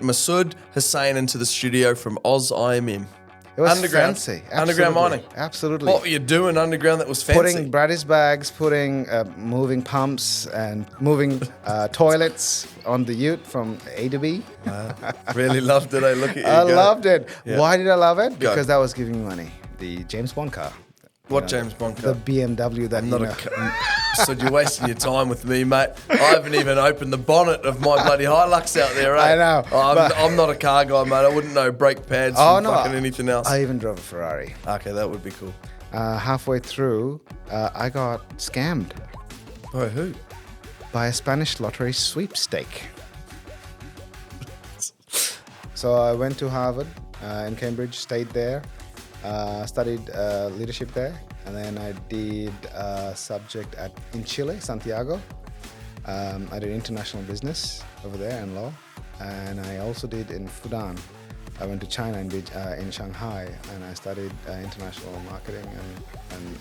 Masud Hossain into the studio from AusIMM. It was underground, fancy. Underground mining. Absolutely. What were you doing underground that was fancy? Putting Brady's bags, moving pumps and moving toilets on the ute from A to B. Really loved it. Look at you I go. loved it. Yeah. Why did I love it? Go. Because that was giving me money. The James Bond car. What James Bond car? The BMW that So you're wasting your time with me, mate. I haven't even opened the bonnet of my bloody Hilux out there, eh? I know, I'm not a car guy, mate. I wouldn't know brake pads from fucking anything else. I even drove a Ferrari. Okay, that would be cool. Halfway through, I got scammed. By who? By a Spanish lottery sweepstake. So I went to Harvard in Cambridge, stayed there, studied leadership there, and then I did a subject in Chile, Santiago. I did international business over there and law, and I also did in Fudan. I went to China in Shanghai, and I studied international marketing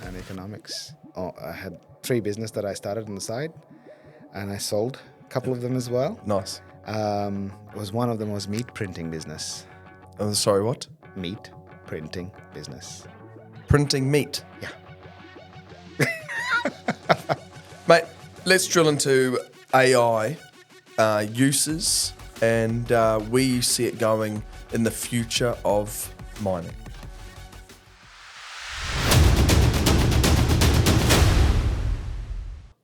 and economics. I had 3 businesses that I started on the side, and I sold a couple of them as well. Nice. One of them was meat printing business. Oh, sorry, what? Meat printing business. Printing meat. Yeah. Mate, let's drill into AI uses and where you see it going in the future of mining.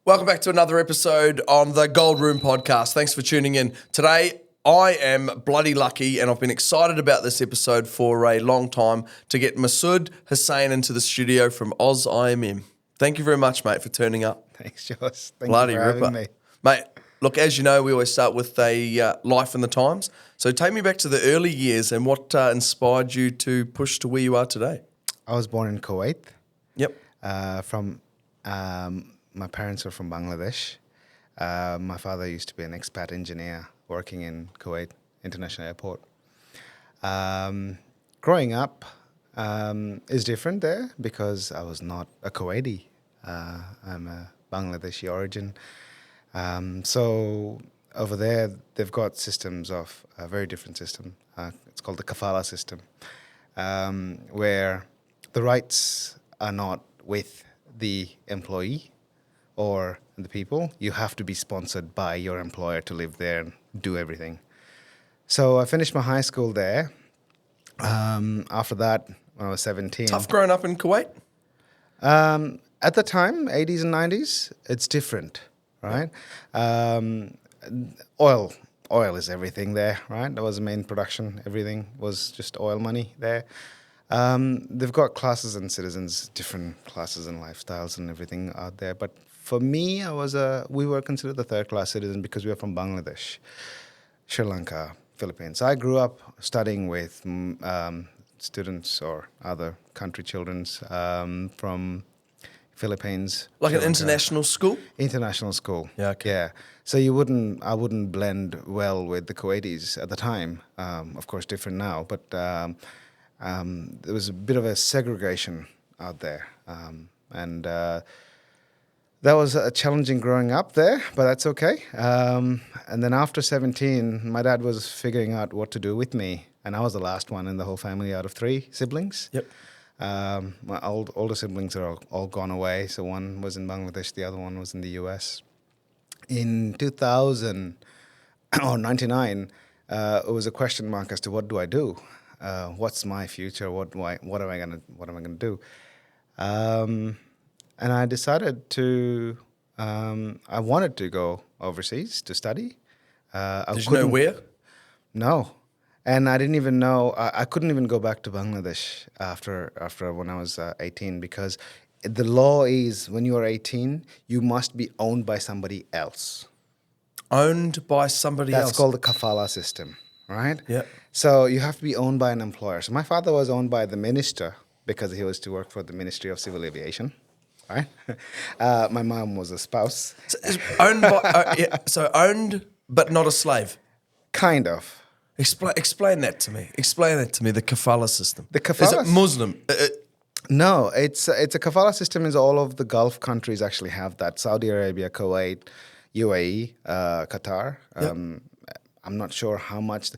Welcome back to another episode on the Gold Room podcast. Thanks for tuning in. Today, I am bloody lucky, and I've been excited about this episode for a long time, to get Masud Hossain into the studio from AusIMM. Thank you very much, mate, for turning up. Thanks, Josh. Thank Bloody you for ripper. having me. Mate, look, as you know, we always start with a life in the times. So take me back to the early years and what inspired you to push to where you are today. I was born in Kuwait. Yep. My parents were from Bangladesh. My father used to be an expat engineer working in Kuwait International Airport. Growing up is different there because I was not a Kuwaiti. I'm a Bangladeshi origin. So over there, they've got systems of a very different system. It's called the Kafala system, where the rights are not with the employee or the people. You have to be sponsored by your employer to live there and do everything. So I finished my high school there. After that, when I was 17. Tough growing up in Kuwait? At the time, 80s and 90s, it's different, right? Oil is everything there, right? That was the main production. Everything was just oil money there. They've got classes and citizens, different classes and lifestyles and everything out there. But for me, we were considered the third-class citizen because we were from Bangladesh, Sri Lanka, Philippines. I grew up studying with students or other country children from Philippines. Like Sri an Lanka. international school? International school. Yeah, okay. Yeah. So I wouldn't blend well with the Kuwaitis at the time. Of course, different now, but there was a bit of a segregation out there. And that was challenging growing up there, but that's okay. And then after 17, my dad was figuring out what to do with me. And I was the last one in the whole family out of 3 siblings. Yep. My older siblings are all gone away. So one was in Bangladesh, the other one was in the US. In 2000 or 99, it was a question mark as to what do I do? What's my future? What am I gonna do? And I decided I wanted to go overseas to study. Did you know where? No. And I didn't even know, I couldn't even go back to Bangladesh after when I was 18 because the law is when you are 18, you must be owned by somebody else. Owned by somebody else? That's called the Kafala system, right? Yeah. So you have to be owned by an employer. So my father was owned by the minister because he was to work for the Ministry of Civil Aviation, right? My mom was a spouse. So it's owned by, so owned but not a slave? Kind of. Explain that to me. Explain that to me, the kafala system. The kafala... Is it Muslim? No, it's a kafala system is all of the Gulf countries actually have that. Saudi Arabia, Kuwait, UAE, Qatar. Yep. I'm not sure how much.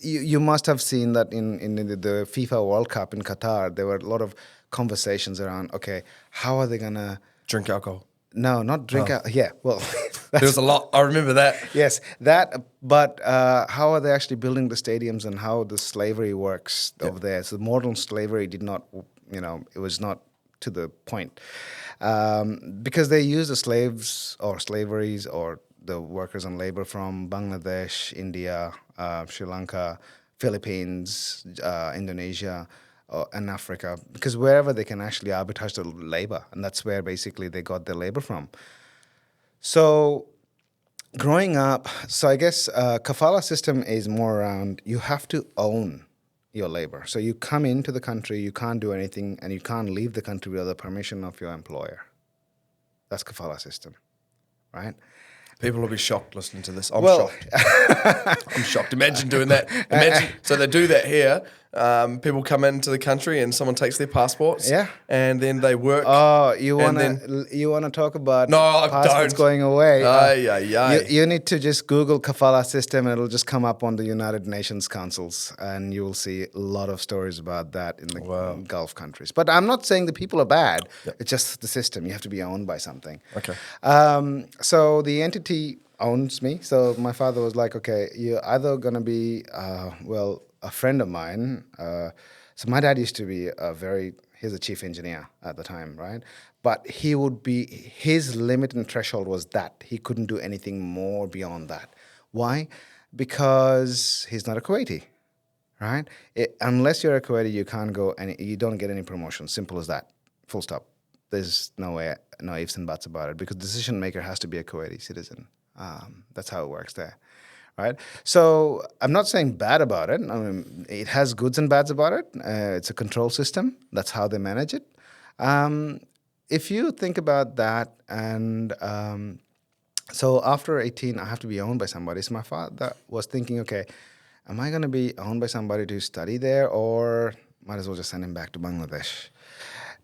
You must have seen that in the FIFA World Cup in Qatar, there were a lot of conversations around, okay, how are they going to... Drink alcohol. No, not drink. Yeah, well, There was a lot. I remember that. yes, that. But how are they actually building the stadiums and how the slavery works over there? So modern slavery did not, it was not to the point, because they use the slaves or slaveries or the workers and labor from Bangladesh, India, Sri Lanka, Philippines, Indonesia, and Africa, because wherever they can actually arbitrage the labor, and that's where basically they got their labor from. So growing up, so I guess Kafala system is more around you have to own your labor. So you come into the country, you can't do anything, and you can't leave the country without the permission of your employer. That's Kafala system, right? People will be shocked listening to this. I'm shocked. I'm shocked. Imagine doing that. So they do that here. People come into the country and someone takes their passports. Yeah. And then they work. Oh, you wanna talk about No, I passports don't. going away? You You need to just Google Kafala system and it'll just come up on the United Nations councils, and you will see a lot of stories about that in the Gulf countries. But I'm not saying the people are bad. Yep. It's just the system. You have to be owned by something. Okay. So the entity owns me. So my father was like, okay, you're either going to be, a friend of mine. So my dad used to be he's a chief engineer at the time, right? But his limit and threshold was that. He couldn't do anything more beyond that. Why? Because he's not a Kuwaiti, right? Unless you're a Kuwaiti, you can't go and you don't get any promotion. Simple as that. Full stop. There's no ifs and buts about it, because the decision maker has to be a Kuwaiti citizen. That's how it works there, right? So I'm not saying bad about it. I mean, it has goods and bads about it. It's a control system. That's how they manage it. If you think about that, and so after 18, I have to be owned by somebody. So my father was thinking, okay, am I going to be owned by somebody to study there, or might as well just send him back to Bangladesh?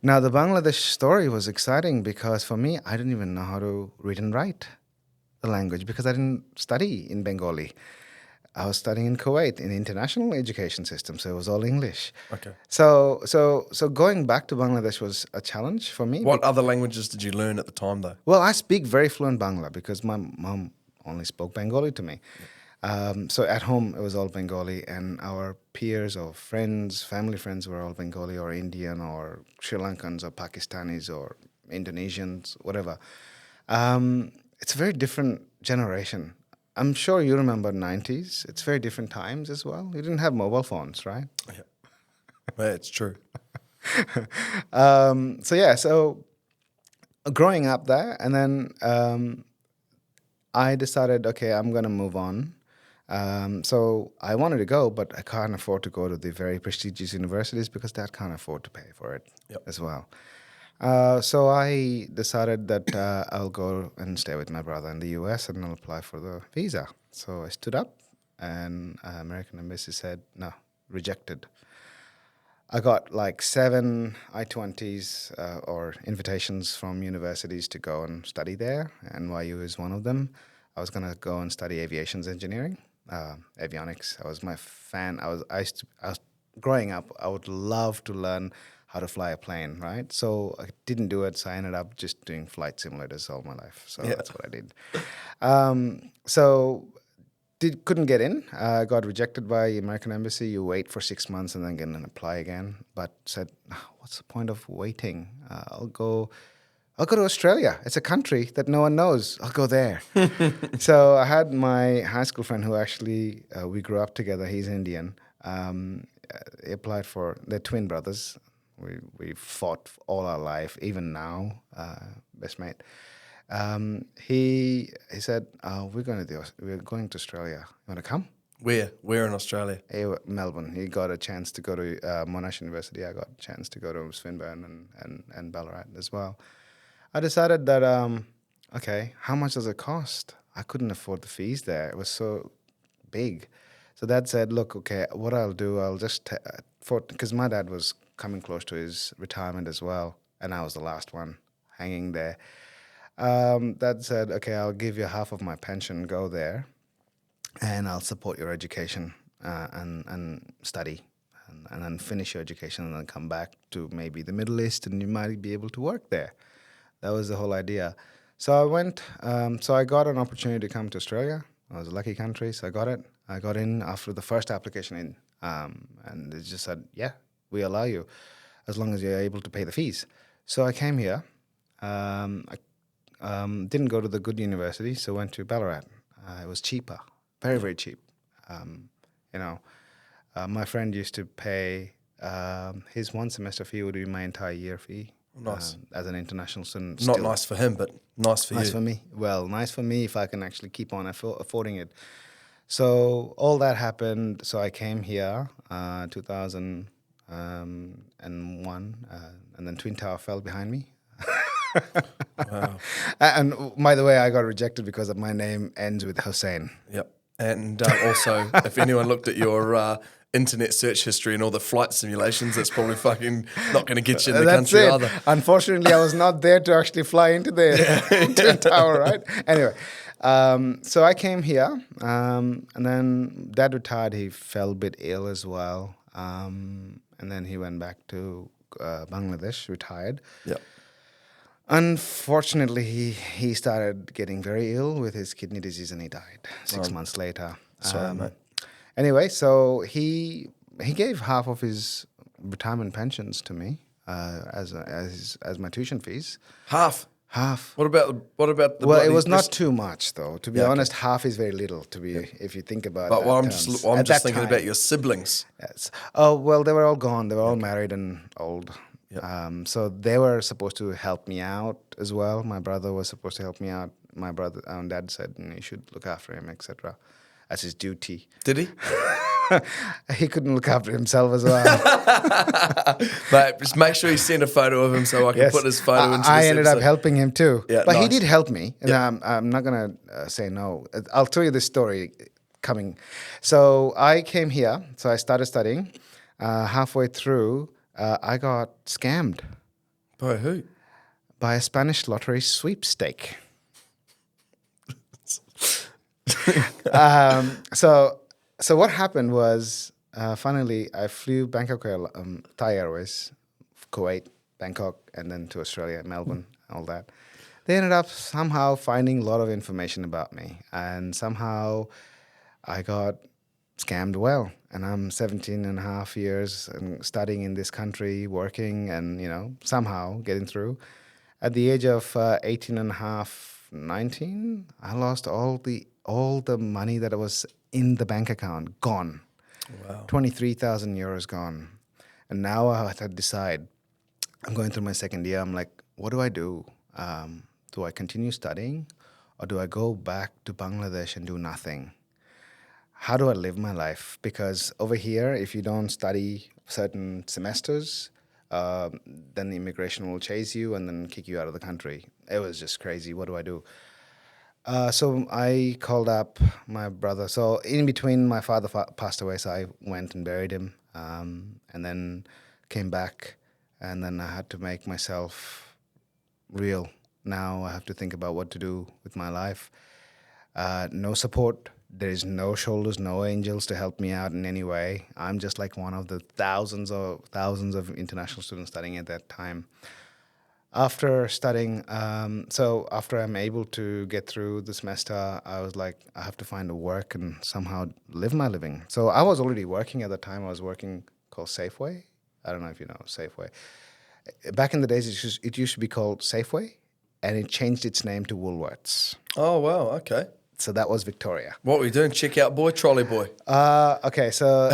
Now, the Bangladesh story was exciting because for me, I didn't even know how to read and write the language because I didn't study in Bengali. I was studying in Kuwait in the international education system, so it was all English. Okay. So going back to Bangladesh was a challenge for me. What other languages did you learn at the time, though? Well, I speak very fluent Bangla because my mom only spoke Bengali to me. So at home, it was all Bengali, and our peers or friends, family friends were all Bengali or Indian or Sri Lankans or Pakistanis or Indonesians, whatever. It's a very different generation. I'm sure you remember 90s. It's very different times as well. You didn't have mobile phones, right? Yeah, yeah, it's true. So growing up there, and then I decided, okay, I'm going to move on. So I wanted to go, but I can't afford to go to the very prestigious universities because Dad can't afford to pay for it as well. So I decided that I'll go and stay with my brother in the US and I'll apply for the visa. So I stood up and American Embassy said, no, rejected. I got like 7 I-20s or invitations from universities to go and study there. NYU is one of them. I was going to go and study aviations engineering, avionics. I was my fan. I was growing up, I would love to learn how to fly a plane, right? So I didn't do it, so I ended up just doing flight simulators all my life. So that's what I did. Couldn't get in. Got rejected by American Embassy. You wait for 6 months and then get and apply again. But said, what's the point of waiting? I'll go to Australia. It's a country that no one knows. I'll go there. So I had my high school friend who actually, we grew up together. He's Indian. He applied for, they're twin brothers. We fought all our life, even now, best mate. He said, we're going to Australia. You want to come? Where in Australia? Melbourne. He got a chance to go to Monash University. I got a chance to go to Swinburne and Ballarat as well. I decided that, okay, how much does it cost? I couldn't afford the fees there. It was so big. So Dad said, look, okay, what I'll do, I'll just, because my dad was coming close to his retirement as well, and I was the last one hanging there. Dad said, okay, I'll give you half of my pension, go there. and I'll support your education and study. And then finish your education and then come back to maybe the Middle East and you might be able to work there. That was the whole idea. So I went, so I got an opportunity to come to Australia. I was a lucky country, so I got it. I got in after the first application in, and they just said, yeah, we allow you as long as you're able to pay the fees. So I came here. I didn't go to the good university, so went to Ballarat. It was cheaper, very, very cheap. You know, my friend used to pay his one semester fee would be my entire year fee. Nice. As an international student. Not nice for him, but nice for you. Nice for me. Well, nice for me if I can actually keep on affording it. So all that happened. So I came here 2001, and then Twin Tower fell behind me. Wow. And by the way, I got rejected because of my name ends with Hossain. Yep. And also, if anyone looked at your internet search history and all the flight simulations, that's probably fucking not going to get you in the country either. Unfortunately, I was not there to actually fly into the Twin Tower, right? Anyway, so I came here, and then Dad retired. He fell a bit ill as well, and then he went back to Bangladesh, retired. Yep. Unfortunately, he started getting very ill with his kidney disease, and he died 6 months later. Sorry, mate. Anyway, so he gave half of his retirement pensions to me as my tuition fees. Half. What about the? Well, it was not too much though. To be honest, half is very little. If you think about it. But I'm just thinking about your siblings. Yes. Oh well, they were all gone. They were all married and old. Yep. So they were supposed to help me out as well. My brother was supposed to help me out. My brother and Dad said you should look after him, etc. As his duty. Did he? He couldn't look after himself as well. Mate, just make sure you send a photo of him so I can put his photo into this I ended up episode. helping him too. Yeah, but he nice. did help me. And I'm not going to say no. I'll tell you this story coming. So I came here. So I started studying. Halfway through, I got scammed. By who? By a Spanish lottery sweepstake. So what happened was, funnily, I flew Bangkok Thai Airways, Kuwait, Bangkok, and then to Australia, Melbourne, all that. They ended up somehow finding a lot of information about me, and somehow I got scammed well. And I'm 17 and a half years and studying in this country, working, and somehow getting through. At the age of 18 and a half, 19, I lost all the money that was in the bank account, gone. Wow. 23,000 euros gone. And now I have to decide. I'm going through my second year. I'm like, what do I do? Do I continue studying or do I go back to Bangladesh and do nothing? How do I live my life? Because over here, if you don't study certain semesters, then the immigration will chase you and then kick you out of the country. It was just crazy. What do I do? So I called up my brother. So in between, my father passed away, so I went and buried him, and then came back, and then I had to make myself real. Now I have to think about what to do with my life. No support. There is no shoulders, no angels to help me out in any way. I'm just like one of the thousands of international students studying at that time. After studying, after I'm able to get through the semester, I was like, I have to find a work and somehow live my living. So I was already working at the time. I was working called Safeway. I don't know if you know Safeway. Back in the days, it used to be called Safeway, and it changed its name to Woolworths. Oh, wow, okay. So that was Victoria. What were you doing? Checkout boy, trolley boy? Okay, so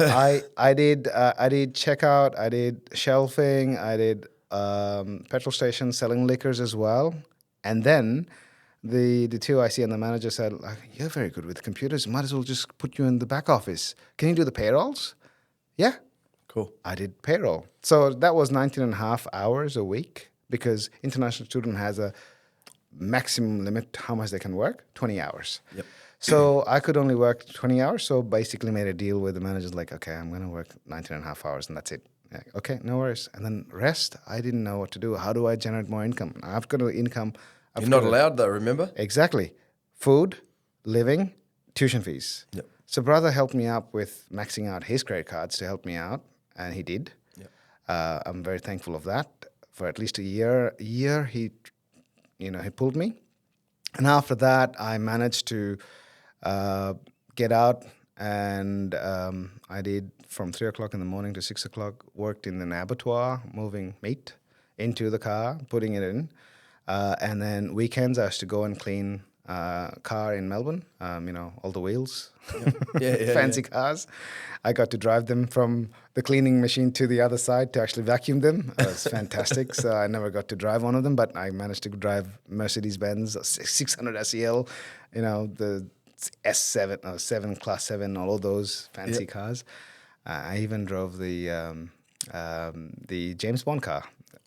I did checkout, I did shelving, I did petrol stations selling liquors as well. And then the two I see and the manager said, you're very good with computers. Might as well just put you in the back office. Can you do the payrolls? Yeah. Cool. I did payroll. So that was 19 and a half hours a week because international student has a maximum limit how much they can work, 20 hours. Yep. So I could only work 20 hours. So basically made a deal with the managers like, okay, I'm going to work 19 and a half hours and that's it. Like, okay, no worries. And then rest, I didn't know what to do. How do I generate more income? I've got to income. You're not allowed though, remember? Exactly. Food, living, tuition fees. Yep. So brother helped me up with maxing out his credit cards to help me out, and he did. Yep. I'm very thankful of that. For at least a year, he pulled me, and after that, I managed to get out, and I did from 3 o'clock in the morning to 6 o'clock. Worked in an abattoir, moving meat into the car, putting it in, and then weekends I used to go and clean car in Melbourne. All the wheels, fancy cars. I got to drive them from the cleaning machine to the other side to actually vacuum them. It was fantastic. So I never got to drive one of them, but I managed to drive Mercedes-Benz 600 SEL, the S7 or 7 Class 7, all of those fancy cars. I even drove the James Bond car.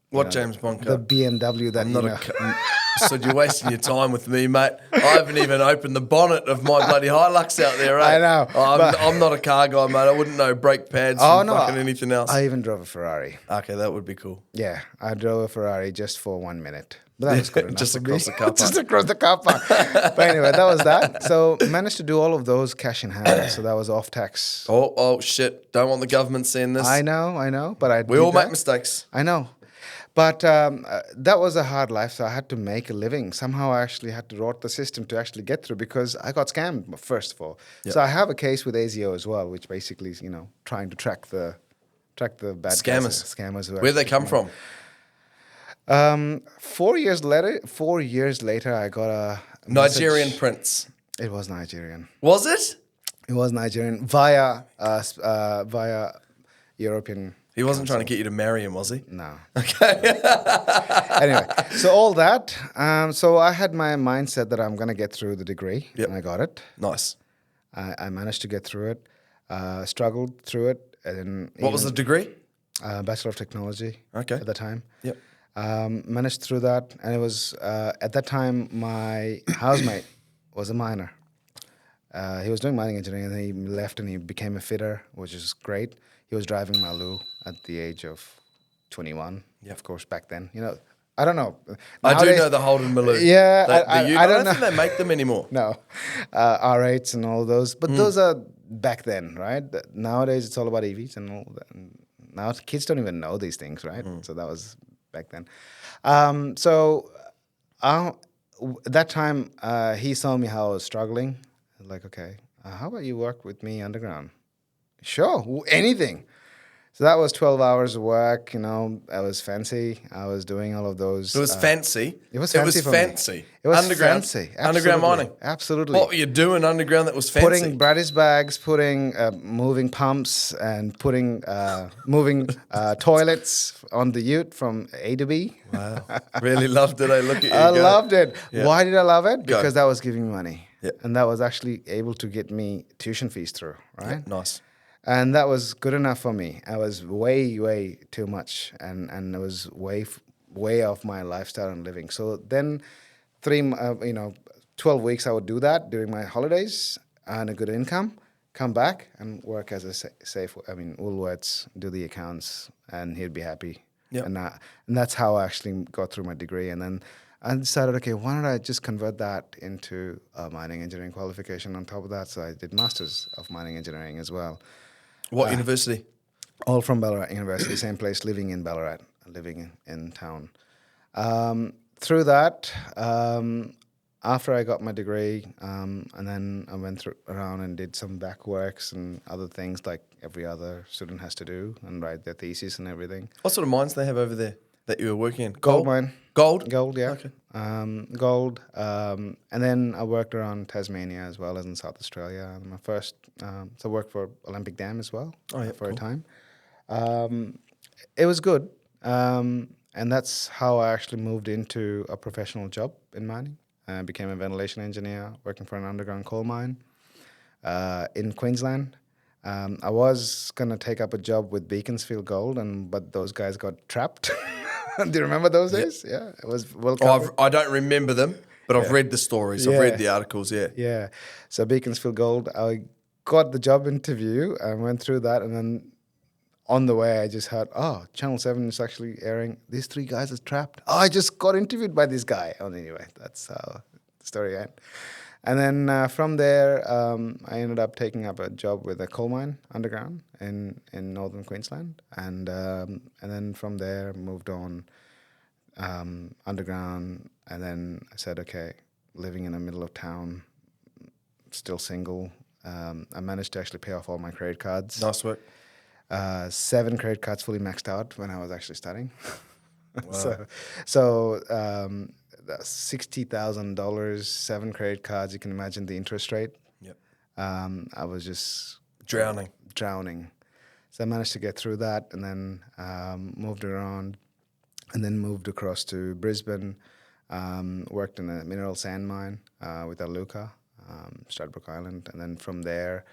What James Bond car? The BMW that So you're wasting your time with me, mate. I haven't even opened the bonnet of my bloody Hilux out there, right? I know. I'm not a car guy, mate. I wouldn't know brake pads from fucking anything else. I even drove a Ferrari. Okay, that would be cool. Yeah, I drove a Ferrari just for 1 minute. But that was good enough. Just for across me. the car park. Just across the car park. But anyway, that was that. So managed to do all of those cash in hand. So that was off tax. Oh shit! Don't want the government seeing this. I know. But we all make mistakes. I know. But that was a hard life, so I had to make a living. Somehow I actually had to rot the system to actually get through because I got scammed, first of all. Yep. So I have a case with ASIO as well, which basically is, trying to track the bad scammers. Where they come from? 4 years later, I got a Nigerian message. prince. It was Nigerian. Was it? It was Nigerian via European. He wasn't trying to get you to marry him, was he? No. Okay. Anyway, so all that. So I had my mindset that I'm going to get through the degree, and I got it. Nice. I managed to get through it, struggled through it. And what was the degree? Bachelor of Technology at the time. Yep. Managed through that, and it was, at that time, my housemate was a miner. He was doing mining engineering, and then he left and he became a fitter, which is great. He was driving Malu at the age of 21. Yeah, of course, back then. I don't know. I do know the Holden Malu. Yeah, I don't think they make them anymore. No, R8s and all those. But those are back then, right? Nowadays, it's all about EVs and all that. And now kids don't even know these things, right? So that was back then. That time, he saw me how I was struggling. I was like, okay, how about you work with me underground? Sure, anything. So that was 12 hours of work, I was fancy. I was doing all of those. It was fancy. It was fancy. It was underground. Fancy. Underground mining. Absolutely. What were you doing underground that was fancy? Putting Braddis bags, moving pumps, and moving toilets on the ute from A to B. Wow. Really loved it. I look at you. I loved it. Yeah. Why did I love it? Because that was giving me money. Yeah. And that was actually able to get me tuition fees through, right? Yeah, nice. And that was good enough for me. I was way too much, and it was way off my lifestyle and living. So then, 12 weeks I would do that during my holidays, earn a good income, come back and work as a Woolworths, do the accounts, and he'd be happy. Yep. And that's how I actually got through my degree. And then I decided, okay, why don't I just convert that into a mining engineering qualification on top of that? So I did Masters of Mining Engineering as well. What university? All from Ballarat University, same place, living in Ballarat, living in town. Through that, after I got my degree, and then I went around and did some back works and other things like every other student has to do and write their thesis and everything. What sort of mines they have over there that you were working in? Gold mine. Gold? Gold, yeah. Okay. Gold. And then I worked around Tasmania as well as in South Australia. And my first, so I worked for Olympic Dam as well for a time. It was good. And that's how I actually moved into a professional job in mining. I became a ventilation engineer working for an underground coal mine in Queensland. I was going to take up a job with Beaconsfield Gold, but those guys got trapped. Do you remember those days? Yeah, it was well covered. I don't remember them, but I've read the stories. I've read the articles, Yeah. So Beaconsfield Gold, I got the job interview and went through that, and then on the way I just heard, Channel 7 is actually airing, these 3 guys are trapped. I just got interviewed by this guy. Anyway, that's how the story went. And then from there, I ended up taking up a job with a coal mine underground in northern Queensland, and then from there moved on underground, and then I said, okay, living in the middle of town, still single. I managed to actually pay off all my credit cards. Nice work. 7 credit cards fully maxed out when I was actually studying. Wow. So $60,000, 7 credit cards. You can imagine the interest rate. Yep. I was just Drowning. So I managed to get through that, and then moved around, and then moved across to Brisbane. Worked in a mineral sand mine with Aluka, Stradbroke Island, and then from there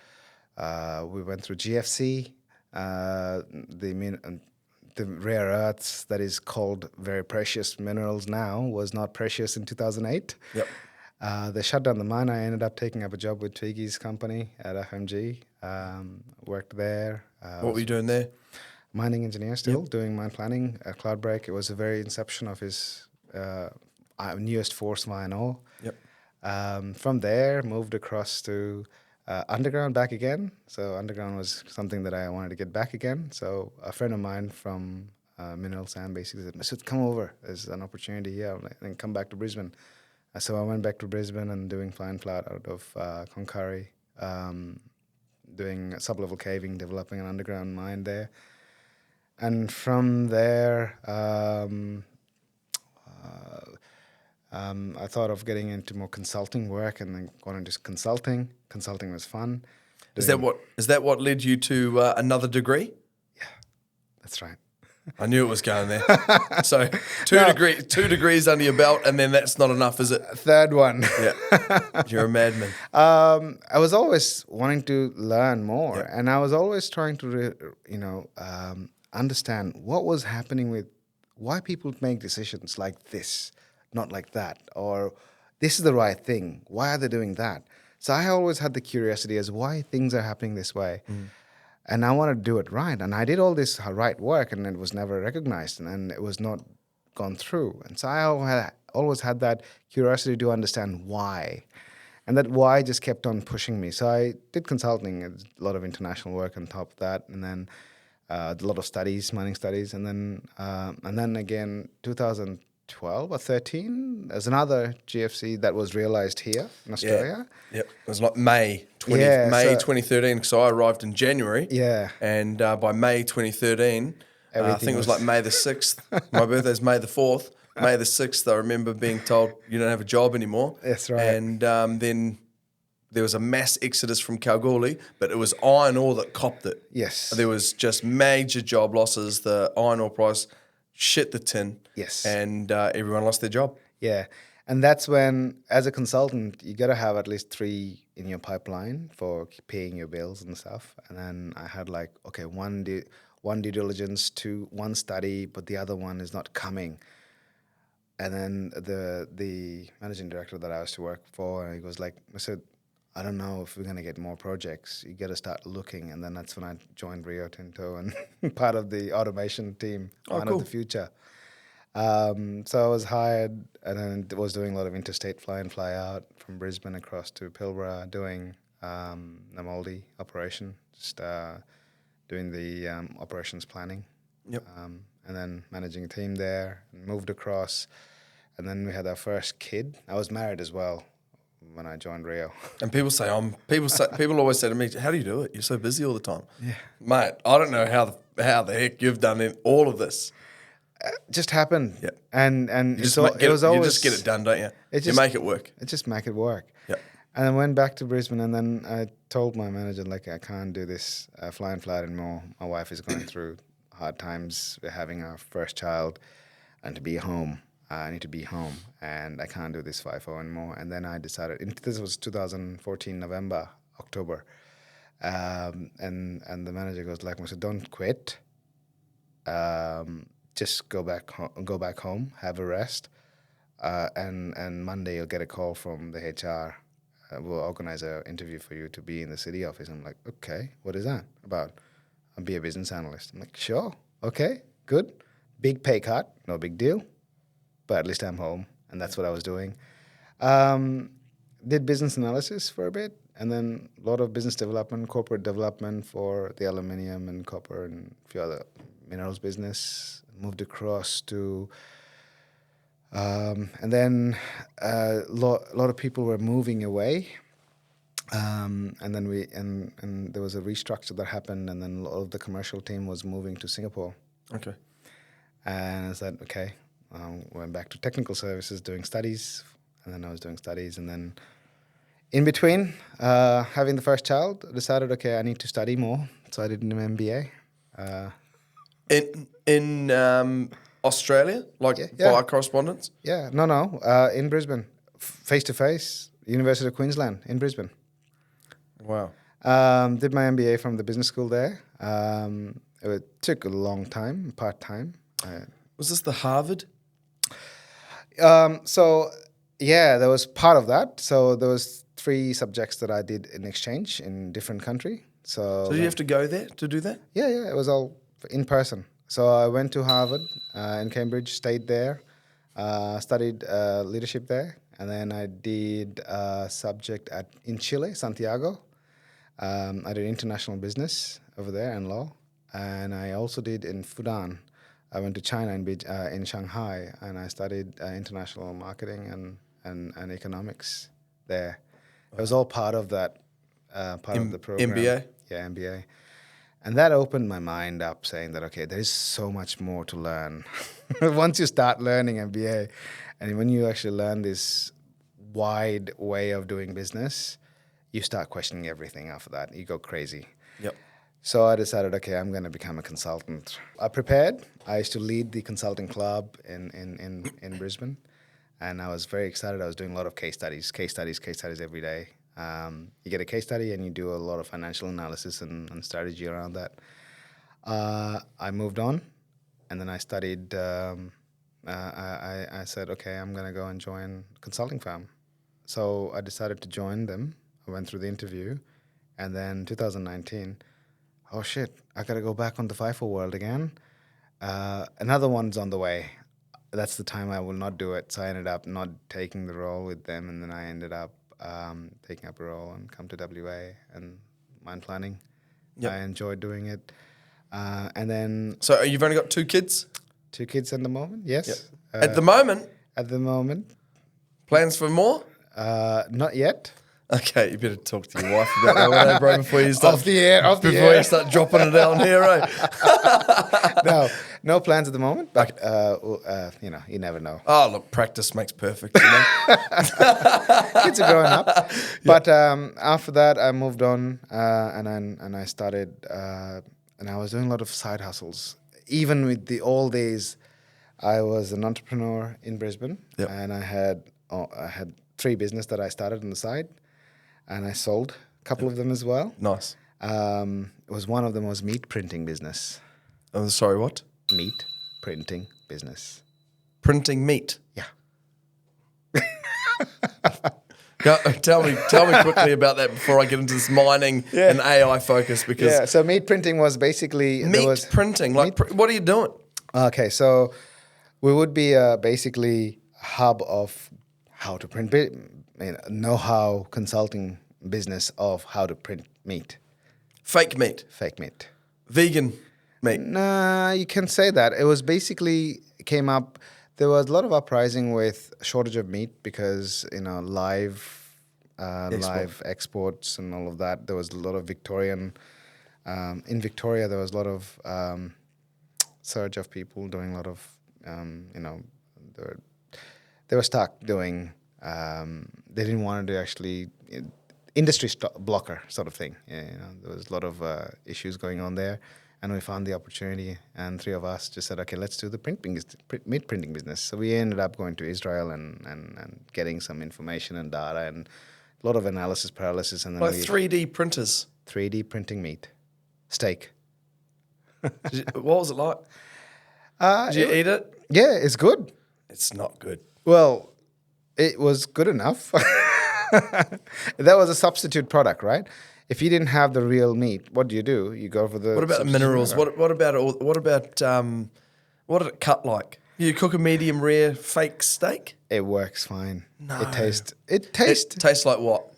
we went through GFC, the rare earths that is called very precious minerals now was not precious in 2008. Yep. They shut down the mine. I ended up taking up a job with Twiggy's company at FMG. Worked there. What were you doing there? Mining engineer still, doing mine planning at Cloudbreak. It was the very inception of his newest force mine ore. Yep. From there, moved across to underground back again. So underground was something that I wanted to get back again. So a friend of mine from Mineral Sand basically said, Masud, come over. There's an opportunity here. And come back to Brisbane. So I went back to Brisbane and doing fly and flat out of Cloncurry, doing sub-level caving, developing an underground mine there. And from there, I thought of getting into more consulting work, and then got into consulting. Consulting was fun. Is that what led you to another degree? Yeah, that's right. I knew it was going there. So two degrees under your belt, and then that's not enough, is it? Third one. Yeah, you're a madman. I was always wanting to learn more, and I was always trying to, understand what was happening with why people make decisions like this, not like that, or this is the right thing. Why are they doing that? So I always had the curiosity as why things are happening this way. And I wanted to do it right. And I did all this right work, and it was never recognized, and it was not gone through. And so I always had that curiosity to understand why. And that why just kept on pushing me. So I did consulting, a lot of international work on top of that, and then a lot of studies, mining studies. And then again, 2012 or 13, there's another GFC that was realized here in Australia. Yep. It was like May 2013, because I arrived in January. Yeah. And by May 2013, I think it was like May the 6th. My birthday's May the 4th. May the 6th, I remember being told you don't have a job anymore. That's right. And then there was a mass exodus from Kalgoorlie, but it was iron ore that copped it. Yes. There was just major job losses. The iron ore price shit the tin. Yes. And everyone lost their job. Yeah. And that's when, as a consultant, you got to have at least 3 in your pipeline for paying your bills and stuff. And then I had one due diligence, 1 study, but the other one is not coming. And then the managing director that I was to work for, he was like, I said, I don't know if we're going to get more projects. You got to start looking. And then that's when I joined Rio Tinto and part of the automation team, One of the Future. So I was hired, and then was doing a lot of interstate fly in, fly out from Brisbane across to Pilbara, doing the Moldy operation, just doing the operations planning. Yep. And then managing a team there, and moved across. And then we had our first kid. I was married as well when I joined Rio. And people always say to me, how do you do it? You're so busy all the time. Yeah. Mate, I don't know how the heck you've done all of this. Just happened. Yeah. And You just get it done, don't you? You make it work. Just make it work. Yeah. And I went back to Brisbane, and then I told my manager, I can't do this fly and flat anymore. My wife is going through hard times. We're having our first child, and to be home. I need to be home, and I can't do this FIFO anymore. And then I decided, this was 2014, October. And the manager goes I said, don't quit. Just go back home, have a rest. And Monday you'll get a call from the HR. We'll organize an interview for you to be in the city office. I'm like, okay, what is that about? I'll be a business analyst. I'm like, sure, okay, good. Big pay cut, no big deal. But at least I'm home, and that's what I was doing. did business analysis for a bit, and then a lot of business development, corporate development for the aluminium and copper and a few other minerals business. Moved across to, and then a lot of people were moving away, and then and there was a restructure that happened, and then a lot of the commercial team was moving to Singapore. Okay. And I said, okay, went back to technical services doing studies, and then I was doing studies, and then in between having the first child, I decided, okay, I need to study more, so I did an MBA. In Australia, like Yeah. via correspondence? Yeah, no, in Brisbane, face to face, University of Queensland in Brisbane. Wow. Did my MBA from the business school there. It took a long time, part time. Was this the Harvard? So yeah, there was part of that. So there was 3 subjects that I did in exchange in different country. So Did you have to go there to do that? Yeah, it was all in person. So I went to Harvard in Cambridge, stayed there, studied leadership there, and then I did a subject in Chile, Santiago. I did international business over there and law, and I also did in Fudan. I went to China in Shanghai, and I studied international marketing and economics there. It was all part of that part of the program. MBA? Yeah, MBA. And that opened my mind up, saying that, okay, there is so much more to learn. Once you start learning MBA, and when you actually learn this wide way of doing business, you start questioning everything after that. You go crazy. Yep. So I decided, okay, I'm going to become a consultant. I prepared. I used to lead the consulting club in Brisbane, and I was very excited. I was doing a lot of case studies every day. You get a case study and you do a lot of financial analysis and strategy around that. I moved on, and then I studied. I said, okay, I'm going to go and join a consulting firm. So I decided to join them. I went through the interview, and then 2019, oh shit, I got to go back on the FIFO world again. Another one's on the way. That's the time I will not do it. So I ended up not taking the role with them, and then I ended up taking up a role and come to WA and mine planning. Yep. I enjoyed doing it. And then... So you've only got 2 kids? 2 kids at the moment, yes. Yep. At the moment? At the moment. Plans for more? Not yet. Okay, you better talk to your wife about that one, bro, before you start... Off the air. You start dropping it down here, right? No plans at the moment, but, you never know. Oh, look, practice makes perfect, you know? Kids are growing up. But after that, I moved on and I started, and I was doing a lot of side hustles. Even with the old days, I was an entrepreneur in Brisbane, and I had 3 businesses that I started on the side, and I sold a couple of them as well. Nice. It was one of them was meat printing business. Oh, sorry, what? Meat printing business. Printing meat? Yeah. Tell me quickly about that before I get into this mining and AI focus, because so meat printing was basically printing. Like, what are you doing? Okay, so we would be basically a hub of how to print know-how consulting business of how to print meat. Fake meat. Vegan meat. Nah, you can say that. It was basically came up. There was a lot of uprising with shortage of meat because live exports and all of that. There was a lot of Victorian. In Victoria, there was a lot of surge of people doing a lot of. They were stuck doing. They didn't want to do actually industry blocker sort of thing. There was a lot of issues going on there. And we found the opportunity, and 3 of us just said, okay, let's do the meat printing business. So we ended up going to Israel and getting some information and data and a lot of analysis paralysis. And then 3D printers. 3D printing meat. Steak. What was it like? Did you eat it? Yeah, it's good. It's not good. Well, it was good enough. That was a substitute product, right? If you didn't have the real meat, what do? You go for the. What about the minerals? What did it cut like? You cook a medium rare fake steak? It works fine. No. It tastes It tastes like what?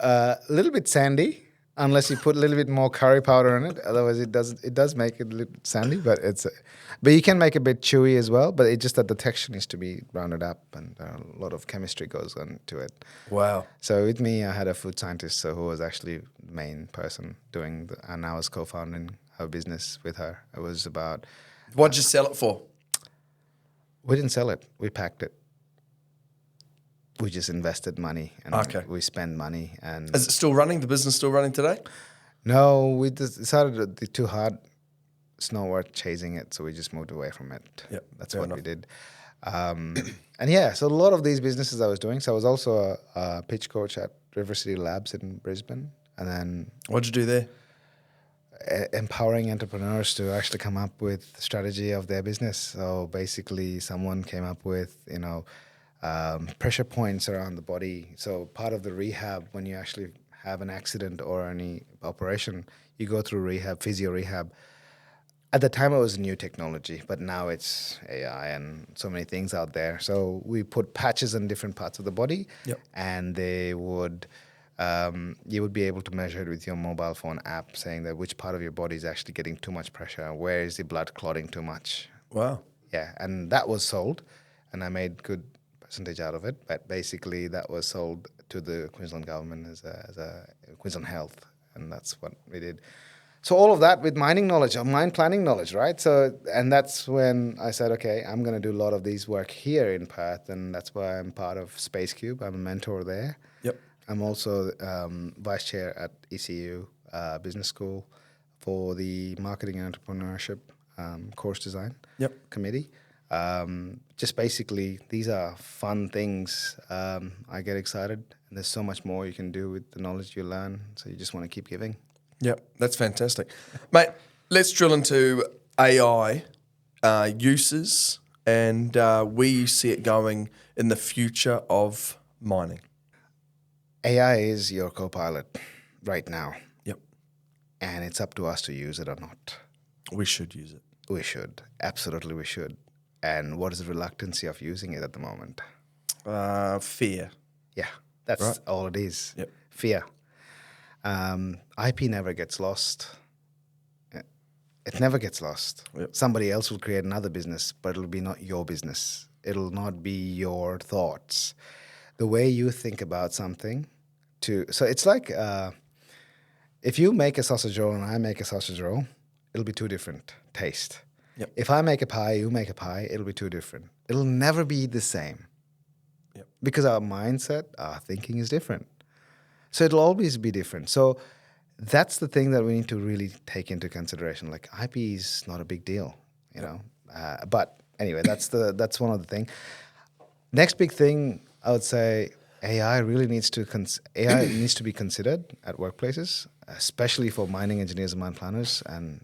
a little bit sandy, unless you put a little bit more curry powder in it. Otherwise, it doesn't. It does make it a little sandy, but but you can make it a bit chewy as well. But it's just that the texture needs to be rounded up, and a lot of chemistry goes into it. Wow. So with me, I had a food scientist, who was actually the main person doing, and I was co-founding her business with her. It was about. What'd you sell it for? We didn't sell it. We packed it. We just invested money and we spend money. And is it still running? The business still running today? No, we decided it's too hard. It's not worth chasing it, so we just moved away from it. Yep, that's what we did. And yeah, so a lot of these businesses I was doing. So I was also a pitch coach at River City Labs in Brisbane, and then what'd you do there? Empowering entrepreneurs to actually come up with the strategy of their business. So basically, someone came up with pressure points around the body. So part of the rehab, when you actually have an accident or any operation, you go through rehab, physio rehab. At the time, it was new technology, but now it's AI and so many things out there. So we put patches in different parts of the body, and they would, you would be able to measure it with your mobile phone app, saying that which part of your body is actually getting too much pressure, where is the blood clotting too much. Wow. Yeah, and that was sold, and I made good percentage out of it. But basically, that was sold to the Queensland government as a Queensland Health, and that's what we did. So all of that with mining knowledge, or mine planning knowledge, right? So, and that's when I said, okay, I'm going to do a lot of these work here in Perth, and that's why I'm part of Space Cube. I'm a mentor there. Yep. I'm also vice chair at ECU Business School for the Marketing and Entrepreneurship Course Design Committee. Just basically, these are fun things. I get excited, and there's so much more you can do with the knowledge you learn. So you just want to keep giving. Yep, that's fantastic. Mate, let's drill into AI uses and where you see it going in the future of mining. AI is your co-pilot right now. Yep. And it's up to us to use it or not. We should use it. We should. Absolutely, we should. And what is the reluctancy of using it at the moment? Fear. Yeah, that's all it is. Yep. Fear. IP never gets lost. It never gets lost. Yep. Somebody else will create another business, but it'll be not your business. It'll not be your thoughts. The way you think about something. So it's like if you make a sausage roll and I make a sausage roll, it'll be two different taste. Yep. If I make a pie, you make a pie, it'll be two different. It'll never be the same. Yep. Because our mindset, our thinking is different. So it'll always be different. So that's the thing that we need to really take into consideration. Like IP is not a big deal, you know. But anyway, that's one of the things. Next big thing, I would say AI really needs to be considered at workplaces, especially for mining engineers and mine planners and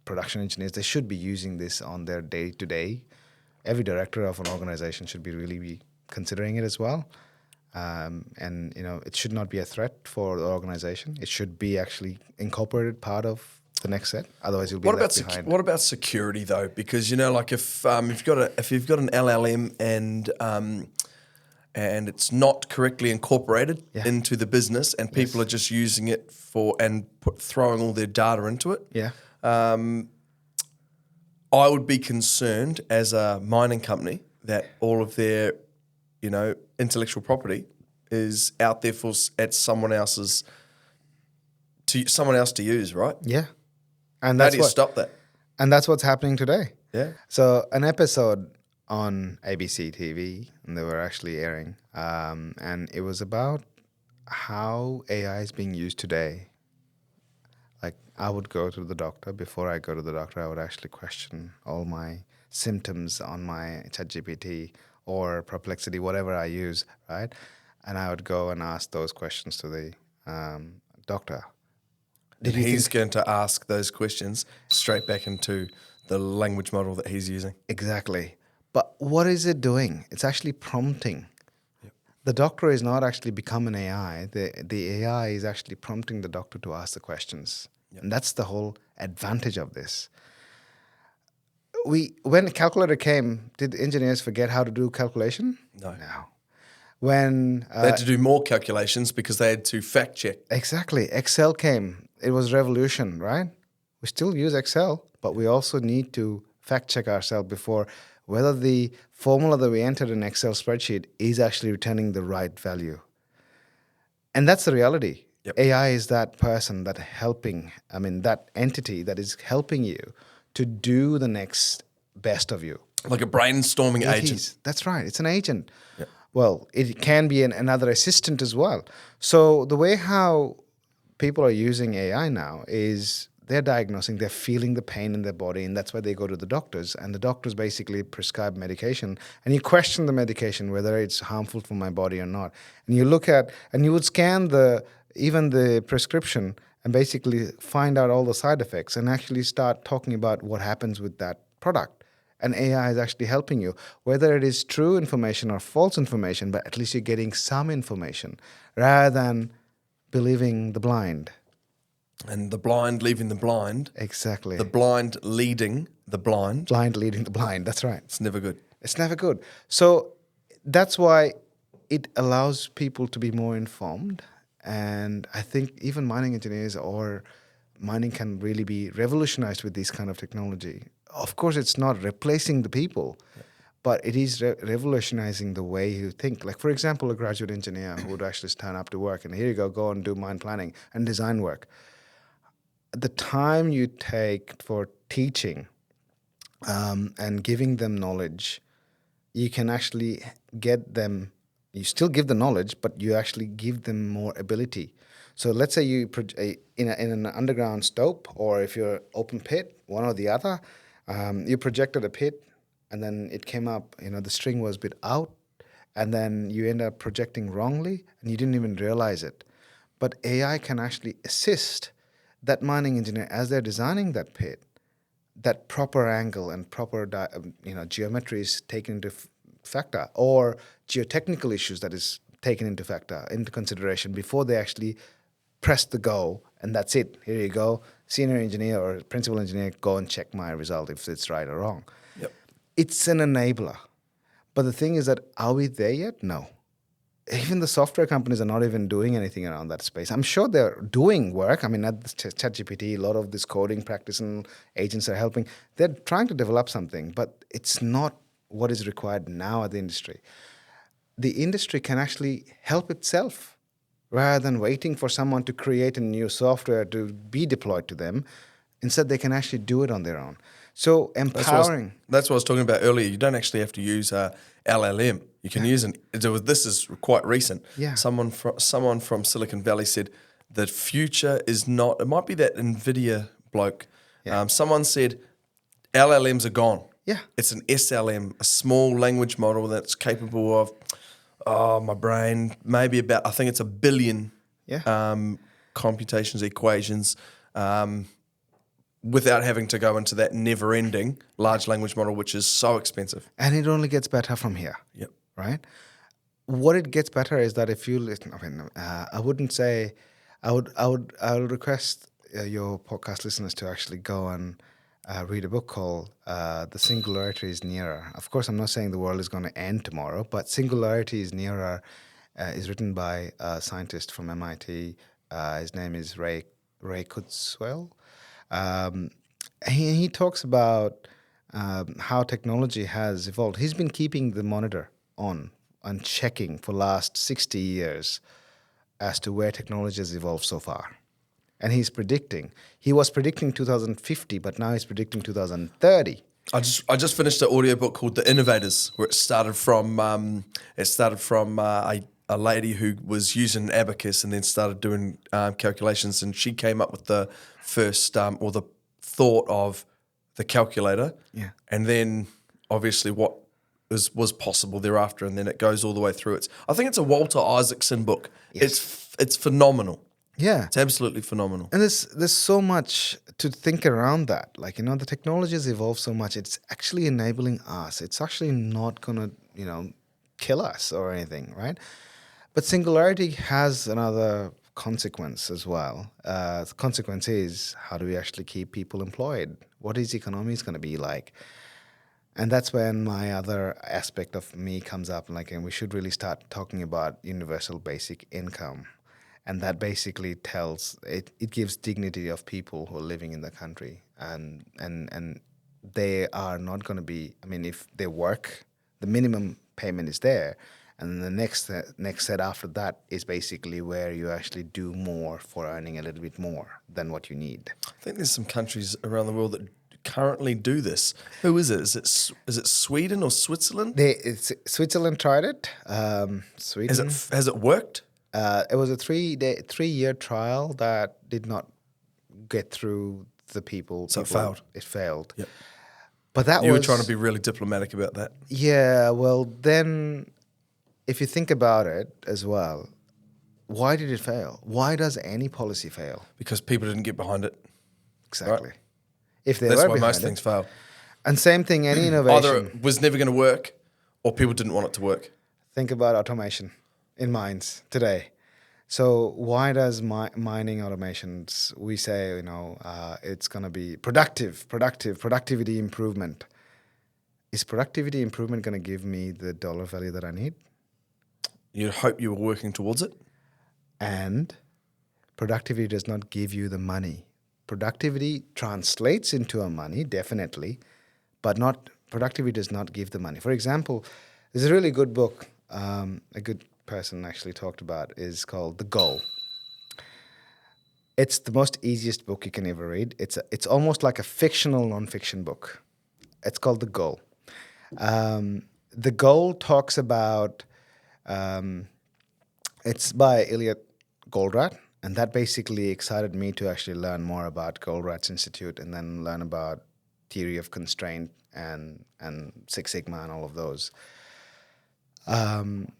production engineers. They should be using this on their day-to-day. Every director of an organization should be considering it as well. And you know, it should not be a threat for the organization. It should be actually incorporated part of the next set. Otherwise, you'll be left behind. What about security though? Because you know, like if you've got an LLM and it's not correctly incorporated into the business, and people are just using it throwing all their data into it. Yeah. I would be concerned as a mining company that all of their, you know, intellectual property is out there at someone else to use, right? Yeah. And how do you stop that? And that's what's happening today. Yeah. So an episode on ABC TV, and they were actually airing, and it was about how AI is being used today. Like, I would go to the doctor. Before I go to the doctor, I would actually question all my symptoms on my ChatGPT or Perplexity, whatever I use, right? And I would go and ask those questions to the doctor. And he's going to ask those questions straight back into the language model that he's using. Exactly. But what is it doing? It's actually prompting. Yep. The doctor is not actually becoming AI. The AI is actually prompting the doctor to ask the questions. Yep. And that's the whole advantage of this. when calculator came, did engineers forget how to do calculation? No. No. When They had to do more calculations because they had to fact check. exactly Excel came, it was revolution, right? We still use Excel, but we also need to fact check ourselves before whether the formula that we entered in Excel spreadsheet is actually returning the right value. And that's the reality. Yep. AI is that person that that entity that is helping you to do the next best of you. Like a brainstorming It agent. is. That's right. It's an agent. Yep. Well, it can be another assistant as well. So the way how people are using AI now is they're diagnosing, they're feeling the pain in their body, and that's why they go to the doctors. And the doctors basically prescribe medication, and you question the medication whether it's harmful for my body or not. And you look at, and you would scan even the prescription and basically find out all the side effects and actually start talking about what happens with that product. And AI is actually helping you, whether it is true information or false information, but at least you're getting some information rather than believing the blind. And the blind leaving the blind. Exactly. The blind leading the blind. Blind leading the blind. That's right. It's never good. It's never good. So that's why it allows people to be more informed. And I think even mining engineers or mining can really be revolutionized with this kind of technology. Of course, it's not replacing the people, but it is revolutionizing the way you think. Like, for example, a graduate engineer who would actually stand up to work and here you go and do mine planning and design work. The time you take for teaching and giving them knowledge, you can actually get them, you still give the knowledge, but you actually give them more ability. So let's say you in an underground stope, or if you're open pit, one or the other, you projected a pit and then it came up, the string was a bit out, and then you end up projecting wrongly and you didn't even realize it. But AI can actually assist that mining engineer as they're designing that pit, that proper angle and proper geometry is taken into factor, or geotechnical issues that is taken into consideration before they actually press the go, and that's it. Here you go, senior engineer or principal engineer, go and check my result if it's right or wrong. Yep. It's an enabler. But the thing is that, are we there yet? No. Even the software companies are not even doing anything around that space. I'm sure they're doing work. I mean, at ChatGPT, a lot of this coding practice and agents are helping. They're trying to develop something, but it's not what is required now at the industry. The industry can actually help itself rather than waiting for someone to create a new software to be deployed to them. Instead, they can actually do it on their own. So empowering. That's what I was talking about earlier. You don't actually have to use LLM. You can use this is quite recent. Yeah. Someone from Silicon Valley said the future is not. It might be that NVIDIA bloke. Yeah. Someone said LLMs are gone. Yeah. It's an SLM, a small language model that's capable of, my brain, maybe about, I think it's 1 billion computations, equations, without having to go into that never-ending large language model, which is so expensive. And it only gets better from here. Yep. Right? What it gets better is that if you listen, I wouldn't say, I would request your podcast listeners to actually go and read a book called The Singularity is Nearer. Of course, I'm not saying the world is going to end tomorrow, but Singularity is Nearer is written by a scientist from MIT. His name is Ray Kurzweil. He talks about how technology has evolved. He's been keeping the monitor on and checking for the last 60 years as to where technology has evolved so far. And he was predicting 2050, but now he's predicting 2030. I just finished an audiobook called The Innovators, where it started from a lady who was using an abacus and then started doing calculations, and she came up with the first or the thought of the calculator, and then obviously what was possible thereafter, and then it goes all the way through. I think it's a Walter Isaacson book. Yes. It's phenomenal. Yeah, it's absolutely phenomenal. And there's so much to think around that. Like, the technology has evolved so much. It's actually enabling us. It's actually not gonna kill us or anything, right? But singularity has another consequence as well. The consequence is, how do we actually keep people employed? What is the economy going to be like? And that's when my other aspect of me comes up, like, and we should really start talking about universal basic income. And that basically it gives dignity of people who are living in the country. And they are not going to be, I mean, if they work, the minimum payment is there. And the next set after that is basically where you actually do more for earning a little bit more than what you need. I think there's some countries around the world that currently do this. Who is it? Is it Sweden or Switzerland? Switzerland tried it. Sweden. Has it worked? It was a 3-year trial that did not get through the people. So it failed. It failed. Yep. But that you were trying to be really diplomatic about that. Yeah. Well, then, if you think about it as well, why did it fail? Why does any policy fail? Because people didn't get behind it. Exactly. Right? If they That's were why behind most things fail. And same thing, any innovation. Either it was never going to work, or people didn't want it to work. Think about automation in mines today. So why does mining automations, we say, it's going to be productivity improvement. Is productivity improvement going to give me the dollar value that I need? You'd hope you were working towards it. And productivity does not give you the money. Productivity translates into a money, definitely, but productivity does not give the money. For example, there's a really good book, a good person actually talked about, is called The Goal. It's the most easiest book you can ever read. It's almost like a fictional non-fiction book. It's called The Goal. The Goal talks about, it's by Elliot Goldratt. And that basically excited me to actually learn more about Goldratt's Institute and then learn about theory of constraint and Six Sigma and all of those.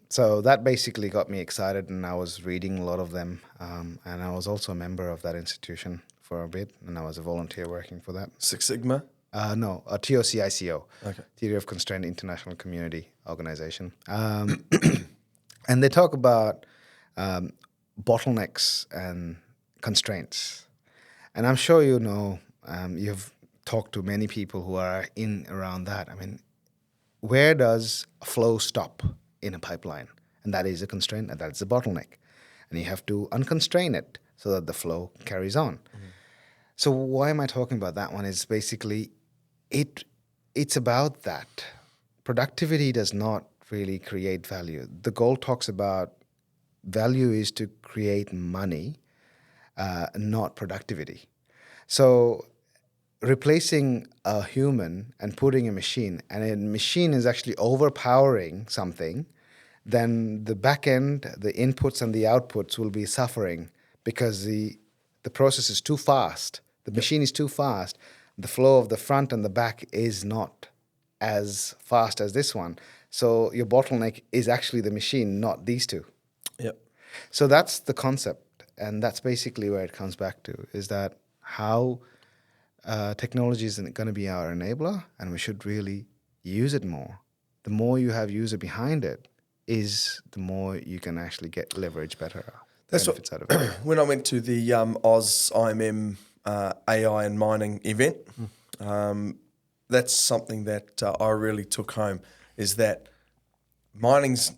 So that basically got me excited, and I was reading a lot of them. And I was also a member of that institution for a bit, and I was a volunteer working for that. Six Sigma? No, a TOCICO, okay. Theory of Constraint International Community Organization. And they talk about bottlenecks and constraints. And I'm sure you've talked to many people who are around that. I mean, where does flow stop in a pipeline? And that is a constraint, and that's a bottleneck. And you have to unconstrain it so that the flow carries on. Mm-hmm. So why am I talking about that one? Is basically it's about that. Productivity does not really create value. The goal talks about value is to create money, not productivity. So replacing a human and putting a machine, and a machine is actually overpowering something, then the back end, the inputs and the outputs will be suffering because the process is too fast. The machine is too fast. The flow of the front and the back is not as fast as this one. So your bottleneck is actually the machine, not these two. Yep. So that's the concept, and that's basically where it comes back to, is that how technology is going to be our enabler, and we should really use it more. The more you have user behind it, is the more you can actually get leverage better. That's what, out of it. When I went to the AusIMM AI and mining event, that's something that I really took home, is that mining's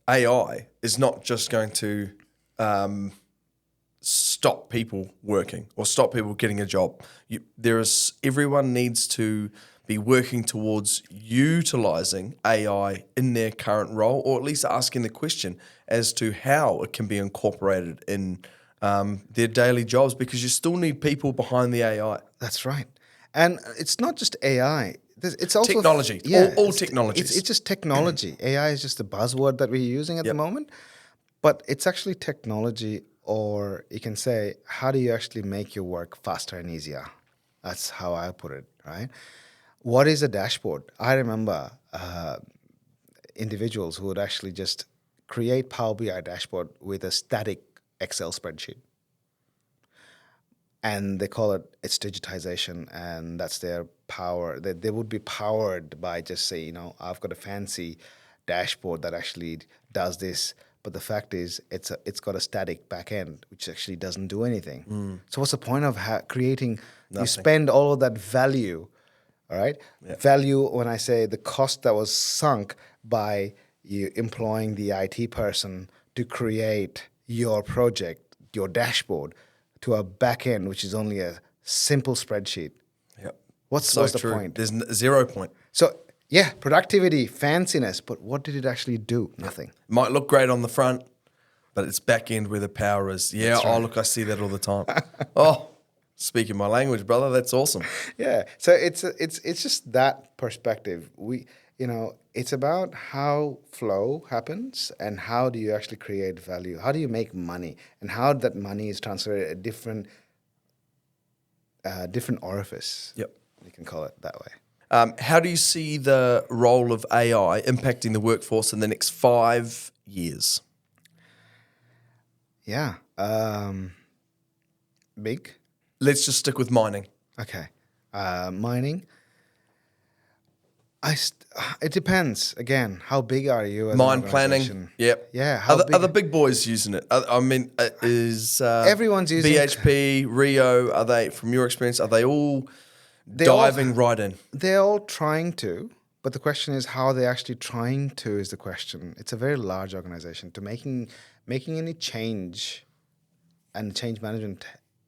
AI is not just going to stop people working or stop people getting a job. Everyone needs to be working towards utilising AI in their current role, or at least asking the question as to how it can be incorporated in their daily jobs, because you still need people behind the AI. That's right. And it's not just AI. It's also technology. All technologies. It's just technology. AI is just a buzzword that we're using at the moment. But it's actually technology, or you can say, how do you actually make your work faster and easier? That's how I put it, right? What is a dashboard? I remember individuals who would actually just create Power BI dashboard with a static Excel spreadsheet. And they call it's digitization, and that's their power. They would be powered by just say, I've got a fancy dashboard that actually does this. But the fact is, it's got a static back end, which actually doesn't do anything. So what's the point of creating? Nothing. You spend all of that value All right. Value, when I say the cost that was sunk by you employing the IT person to create your project, your dashboard, to a back end, which is only a simple spreadsheet. Yep. What's So the true. point? There's 0 point. So, yeah, productivity, fanciness, but what did it actually do? Nothing. Might look great on the front, but it's back end where the power is. Yeah, That's right. oh, look, I see that all the time. Oh, speaking my language, brother, that's awesome. Yeah. So it's just that perspective. It's about how flow happens and how do you actually create value? How do you make money? And how that money is transferred a different orifice. Yep. You can call it that way. How do you see the role of AI impacting the workforce in the next 5 years? Yeah. Big. Let's just stick with mining. Okay. Mining. It depends. Again, how big are you as Mine an planning. organization? Yep. Yeah. Are the big boys using it? Is Everyone's using BHP, Rio? Are they, from your experience, are they all diving right in? They're all trying to, but the question is how they're actually trying to is the question. It's a very large organization. To making any change and change management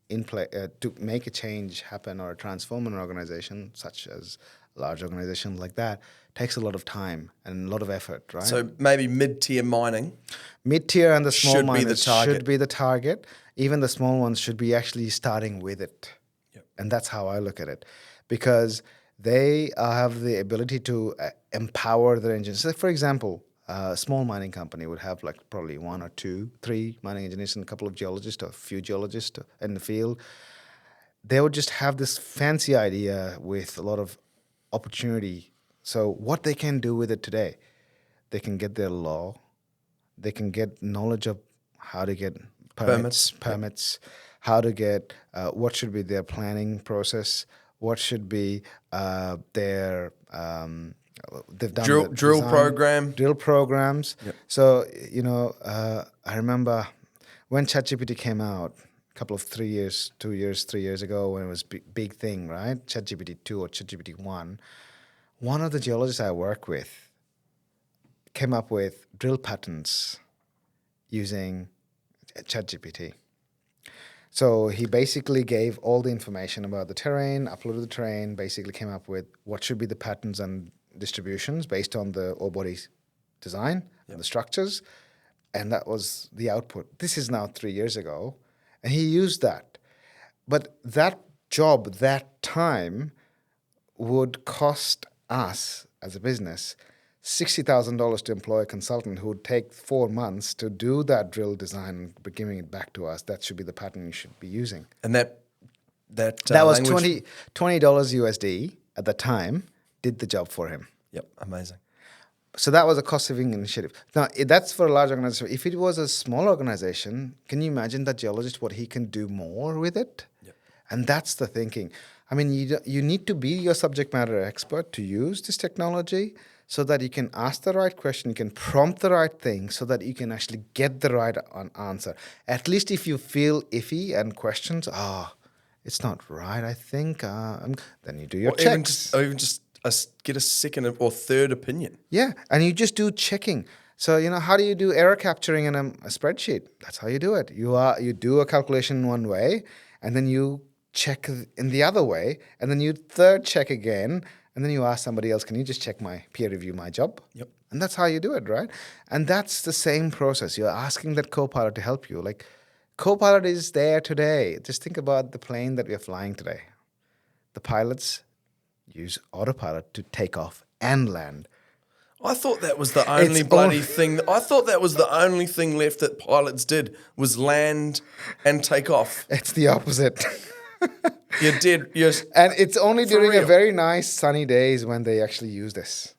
in play to make a change happen or transform an organization, such as a large organization like that, takes a lot of time and a lot of effort, right? So maybe mid-tier mining. Mid-tier and the small Should be the miners target. should be the target. Even the small ones should be actually starting with it. Yep. And that's how I look at it. Because they have the ability to empower their engineers. So for example, a small mining company would have like probably 1 or 2, 3 mining engineers and a couple of geologists or a few geologists in the field. They would just have this fancy idea with a lot of opportunity. So what they can do with it today, they can get their law, they can get knowledge of how to get permits, how to get what should be their planning process, what should be their they've done Drill program. drill programs. Yep. So I remember when ChatGPT came out a couple of 3 years ago, when it was big thing, right? ChatGPT 2 or ChatGPT 1. One of the geologists I work with came up with drill patterns using ChatGPT. So he basically gave all the information about the terrain, uploaded the terrain, basically came up with what should be the patterns and distributions based on the ore body design and the structures, and that was the output. This is now 3 years ago, and he used that. But that job, that time, would cost us as a business $60,000 to employ a consultant who would take 4 months to do that drill design and giving it back to us. That should be the pattern you should be using. And that was language... $20 USD at the time, did the job for him. Yep, amazing. So that was a cost-saving initiative. Now, that's for a large organization. If it was a small organization, can you imagine that geologist, what he can do more with it? Yep. And that's the thinking. I mean, you need to be your subject matter expert to use this technology so that you can ask the right question, you can prompt the right thing so that you can actually get the right answer. At least if you feel iffy and questions, it's not right, I think, then you do your checks. Even just get a second or third opinion. Yeah, and you just do checking. So, how do you do error capturing in a spreadsheet? That's how you do it. You do a calculation one way, and then you check in the other way, and then you third check again, and then you ask somebody else, can you just check peer review my job? Yep. And that's how you do it, right? And that's the same process. You're asking that Copilot to help you. Like, Copilot is there today. Just think about the plane that we're flying today. The pilots use autopilot to take off and land. I thought that was the only thing. I thought that was the only thing left that pilots did was land and take off. It's the opposite. You did. And it's only during real. a very nice sunny days when they actually use this.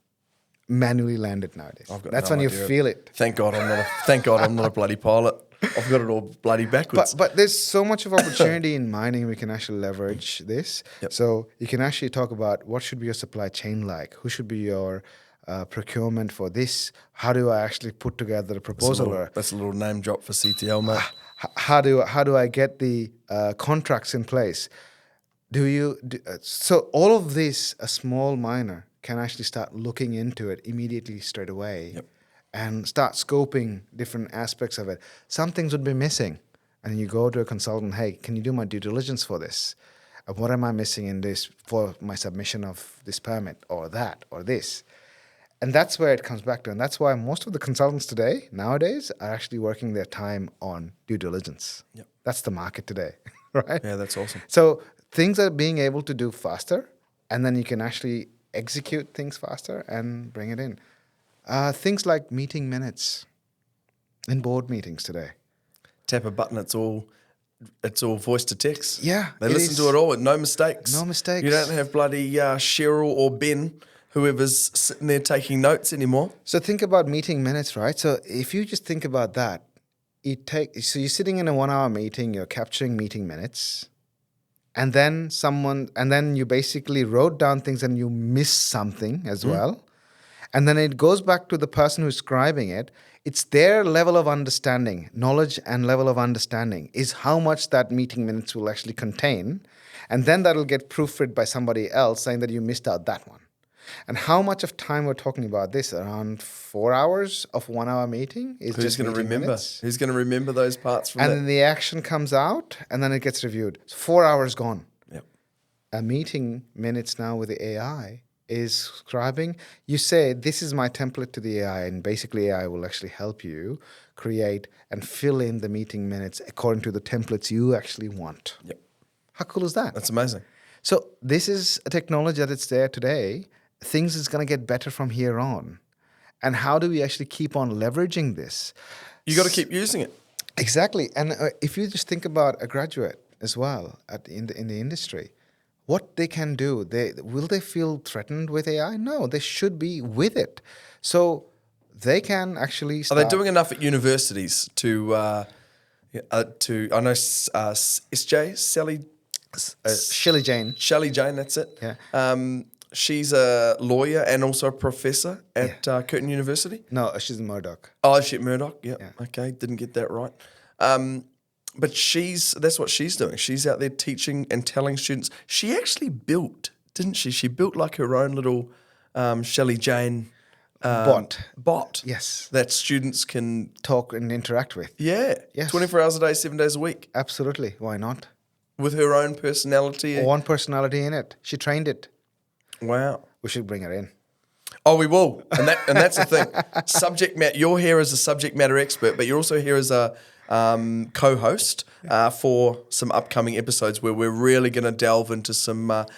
Manually landed nowadays. That's when you feel it. Thank God I'm not a bloody pilot. I've got it all bloody backwards. But there's so much of opportunity in mining. We can actually leverage this. Yep. So you can actually talk about what should be your supply chain like. Who should be your procurement for this? How do I actually put together a proposal? That's a little name drop for CTL, mate. How do I get the contracts in place? So all of this, a small miner can actually start looking into it immediately straight away. Yep. And start scoping different aspects of it. Some things would be missing. And you go to a consultant, hey, can you do my due diligence for this? What am I missing in this for my submission of this permit or that or this? And that's where it comes back to. And that's why most of the consultants today, nowadays, are actually working their time on due diligence. Yep. That's the market today, right? Yeah, that's awesome. So things are being able to do faster, and then you can actually execute things faster and bring it in. Things like meeting minutes in board meetings today. Tap a button, it's all voice to text. Yeah, They it listen is. to it all with no mistakes. No mistakes. You don't have bloody Cheryl or Ben, whoever's sitting there taking notes anymore. So think about meeting minutes, right? So if you just think about that, so you're sitting in a 1 hour meeting, you're capturing meeting minutes, and then you basically wrote down things and you missed something as well. And then it goes back to the person who's scribing it. It's their level of understanding, knowledge and level of understanding is how much that meeting minutes will actually contain. And then that'll get proofread by somebody else saying that you missed out that one. And how much of time we're talking about this? Around 4 hours of 1 hour meeting is Who's just going to meeting remember? minutes. Who's going to remember those parts from And that? then the action comes out and then it gets reviewed. So 4 hours gone. Yep. A meeting minutes now with the AI is scribing. You say, this is my template to the AI, and basically AI will actually help you create and fill in the meeting minutes according to the templates you actually want. Yep. How cool is that? That's amazing. So this is a technology that it's there today. Things is going to get better from here on. And how do we actually keep on leveraging this? You got to keep using it. Exactly. And if you just think about a graduate as well in the industry, what they can do, will they feel threatened with AI? No, they should be with it. So they can actually Are start. they doing enough at universities to I know SJ, Schellie-Jayne. Schellie-Jayne, that's it. Yeah. She's a lawyer and also a professor at Curtin University. No, she's in Murdoch. Oh, shit, Murdoch. Yep. Yeah. Okay, didn't get that right. But that's what she's doing. She's out there teaching and telling students. She actually built, didn't she? She built like her own little Schellie-Jayne bot. Yes. That students can Talk and interact with. yes. 24 hours a day, 7 days a week, Absolutely. Why not? with her own personality. One personality in it. She trained it. Wow. We should bring her in. Oh, we will, and that's the thing. Subject matter. You're here as a subject matter expert, but you're also here as a co-host for some upcoming episodes where we're really going to delve into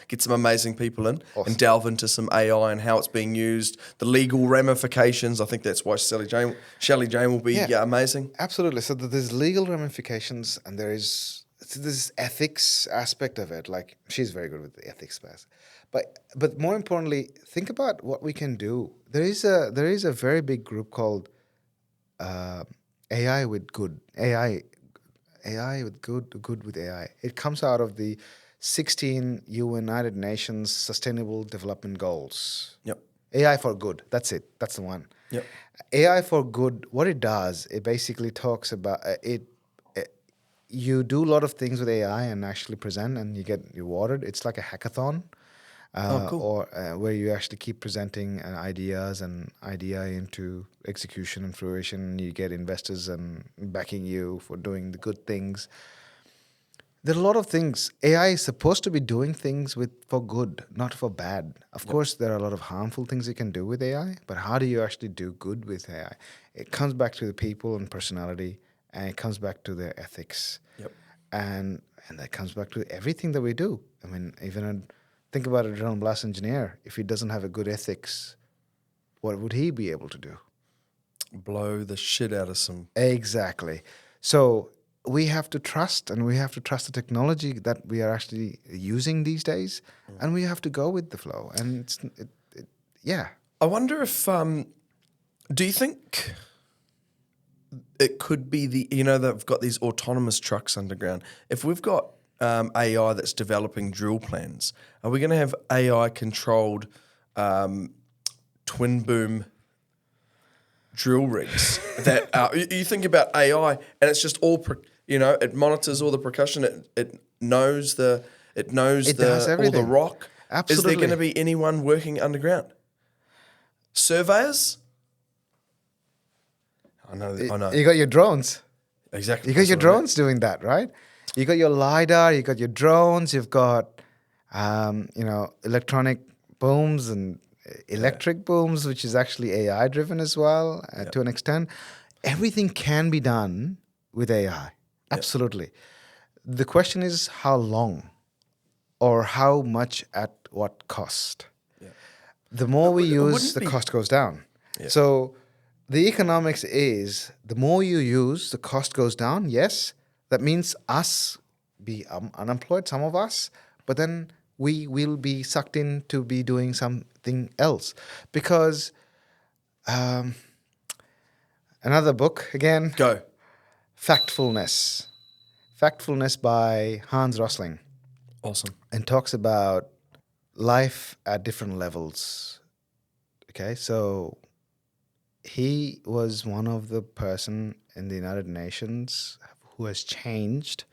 get some amazing people in and delve into some AI and how it's being used, the legal ramifications. I think that's why Schellie-Jayne will be amazing. Absolutely. So there's legal ramifications and there's this ethics aspect of it. Like she's very good with the ethics part. But more importantly, think about what we can do. There is a very big group called AI with good. AI with good with AI. It comes out of the 16 United Nations Sustainable Development Goals. Yep. AI for good. That's it. That's the one. Yep. AI for good. What it does, it basically talks about it. You do a lot of things with AI and actually present, and you get rewarded. It's like a hackathon. Cool. Or where you actually keep presenting ideas and idea into execution and fruition. You get investors and backing you for doing the good things. There are a lot of things. AI is supposed to be doing things for good, not for bad. Of course, there are a lot of harmful things you can do with AI, but how do you actually do good with AI? It comes back to the people and personality, and it comes back to their ethics. Yep. And that comes back to everything that we do. I mean, think about a drill and blast engineer. If he doesn't have a good ethics, what would he be able to do? Blow the shit out of some. Exactly. So we have to trust, and we have to trust the technology that we are actually using these days, and we have to go with the flow. And yeah. I wonder if, do you think it could be they've got these autonomous trucks underground. If we've got AI that's developing drill plans, are we going to have AI controlled twin boom drill rigs that you think about AI and it's just all it monitors all the percussion, it knows It knows It does all the everything. rock. Is Absolutely. there going to be anyone working underground? Surveyors? I know. You got your drones. Exactly. You got That's your what I meant. drones doing that, right? You got your LiDAR, you got your drones, you've got, electronic booms and electric booms, which is actually AI driven as well to an extent. Everything can be done with AI. Absolutely. The question is how long or how much at what cost. The more we use, wouldn't the be- cost goes down. So the economics is the more you use, the cost goes down. Yes, that means us be unemployed, some of us, but then we will be sucked in to be doing something else. Because another book, again, Go. Factfulness. Factfulness by Hans Rosling, Awesome. and talks about life at different levels. Okay, so he was one of the person in the United Nations who has changed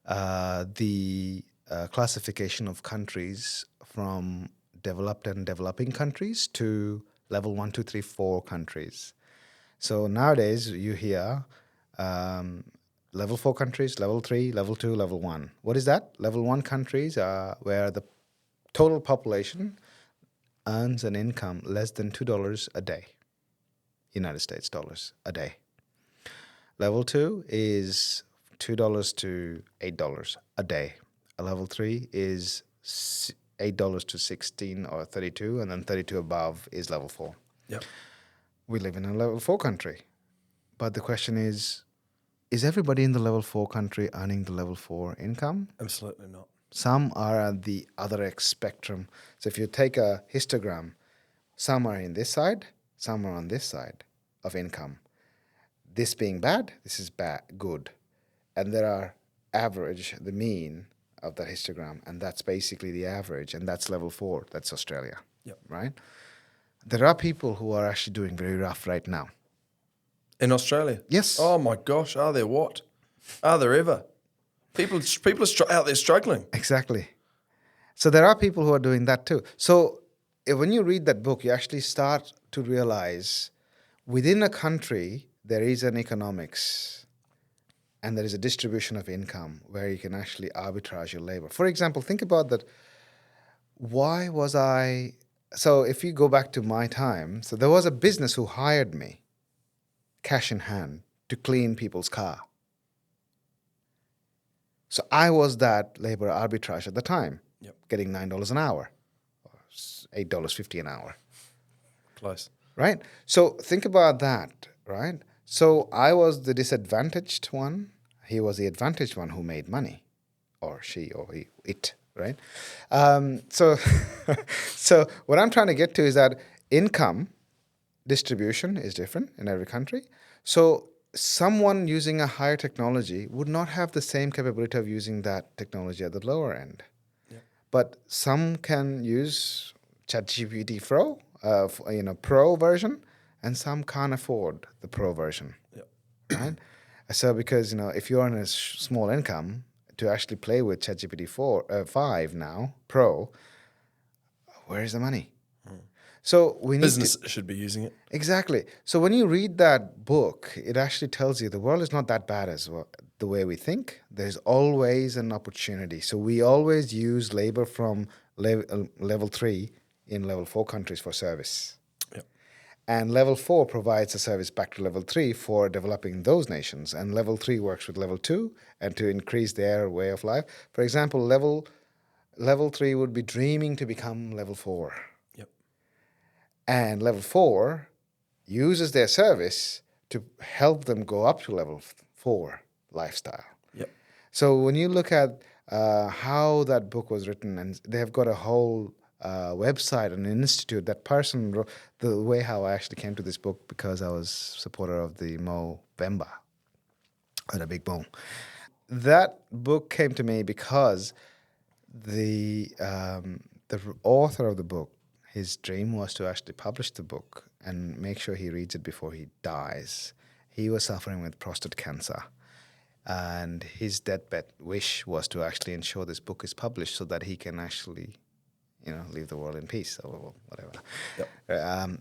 the classification of countries from developed and developing countries to level 1, 2, 3, 4 countries. So nowadays you hear level 4 countries, level 3, level 2, level 1. What is that? Level 1 countries are where the total population earns an income less than $2 a day, United States dollars a day. Level 2 is $2 to $8 a day. A level 3 is $8 to 16 or 32, and then 32 above is level 4. Yep. We live in a level 4 country. But the question is everybody in the level 4 country earning the level 4 income? Absolutely not. Some are at the other spectrum. So if you take a histogram, some are in this side, some are on this side of income. This being bad, this is bad, good. And there are average, the mean of that histogram, and that's basically the average, and that's level 4, that's Australia, Yep. right? There are people who are actually doing very rough right now. In Australia? Yes. Oh my gosh, are there what? Are there ever? People are out there struggling. Exactly. So there are people who are doing that too. So when you read that book, you actually start to realize within a country, there is an economics and there is a distribution of income where you can actually arbitrage your labor. For example, think about that. So if you go back to my time, so there was a business who hired me, cash in hand, to clean people's car. So I was that labor arbitrage at the time, getting $9 an hour, or $8.50 an hour. Close. Right? So think about that, right? So I was the disadvantaged one. He was the advantaged one who made money, or she, or it, right? So what I'm trying to get to is that income distribution is different in every country. So someone using a higher technology would not have the same capability of using that technology at the lower end. But some can use ChatGPT Pro version, and some can't afford the Pro version. Right? So because if you're on a small income, to actually play with ChatGPT 5 now Pro, where is the money? So we need Business should be using it. Exactly. So when you read that book, it actually tells you the world is not that bad as well, the way we think. There's always an opportunity. So we always use labor from level 3 in level 4 countries for service. And level 4 provides a service back to level 3 for developing those nations. And level 3 works with level 2 and to increase their way of life. For example, level 3 would be dreaming to become level 4. And level 4 uses their service to help them go up to level 4 lifestyle. So when you look at how that book was written, and they have got a whole website and an institute, that person wrote, the way how I actually came to this book, because I was supporter of the Mo Bemba at a big boom. That book came to me because the author of the book, his dream was to actually publish the book and make sure he reads it before he dies. He was suffering with prostate cancer. And his deathbed wish was to actually ensure this book is published so that he can actually, leave the world in peace or whatever. Yep.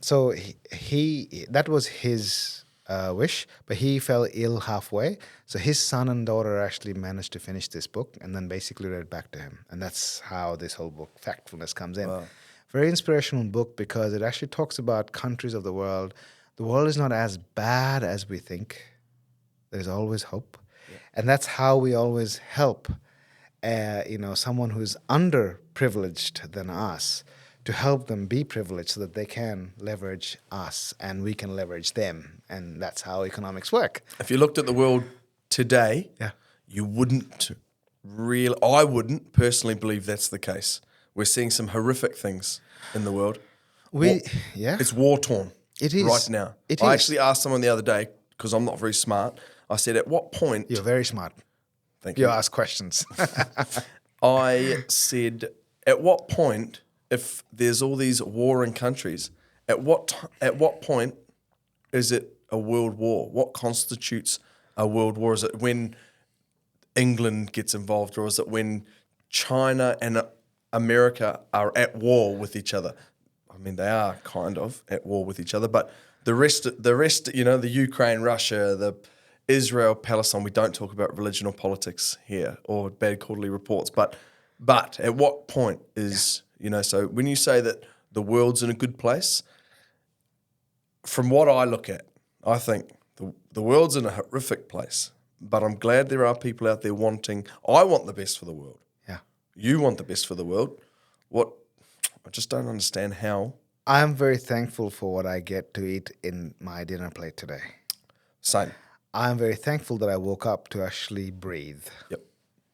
So he that was his wish, but he fell ill halfway. So his son and daughter actually managed to finish this book and then basically read it back to him. And that's how this whole book, Factfulness, comes in. Wow. Very inspirational book because it actually talks about countries of the world. The world is not as bad as we think. There's always hope. Yeah. And that's how we always help someone who's underprivileged than us, to help them be privileged so that they can leverage us and we can leverage them. And that's how economics work. If you looked at the world today, Yeah. I wouldn't personally believe that's the case. We're seeing some horrific things in the world. It's war-torn. It is. Right now. I actually asked someone the other day, because I'm not very smart, I said, at what point... You're very smart. Thank you. You ask questions. I said, at what point, if there's all these warring countries, at what point is it a world war? What constitutes a world war? Is it when England gets involved, or is it when China and America are at war with each other? I mean, they are kind of at war with each other, but the rest, the Ukraine, Russia, the Israel, Palestine, we don't talk about religion or politics here or bad quarterly reports. But at what point is, so when you say that the world's in a good place, from what I look at, I think the world's in a horrific place, but I'm glad there are people out there I want the best for the world. Yeah. You want the best for the world. I just don't understand how. I'm very thankful for what I get to eat in my dinner plate today. Same. I'm very thankful that I woke up to actually breathe. Yep.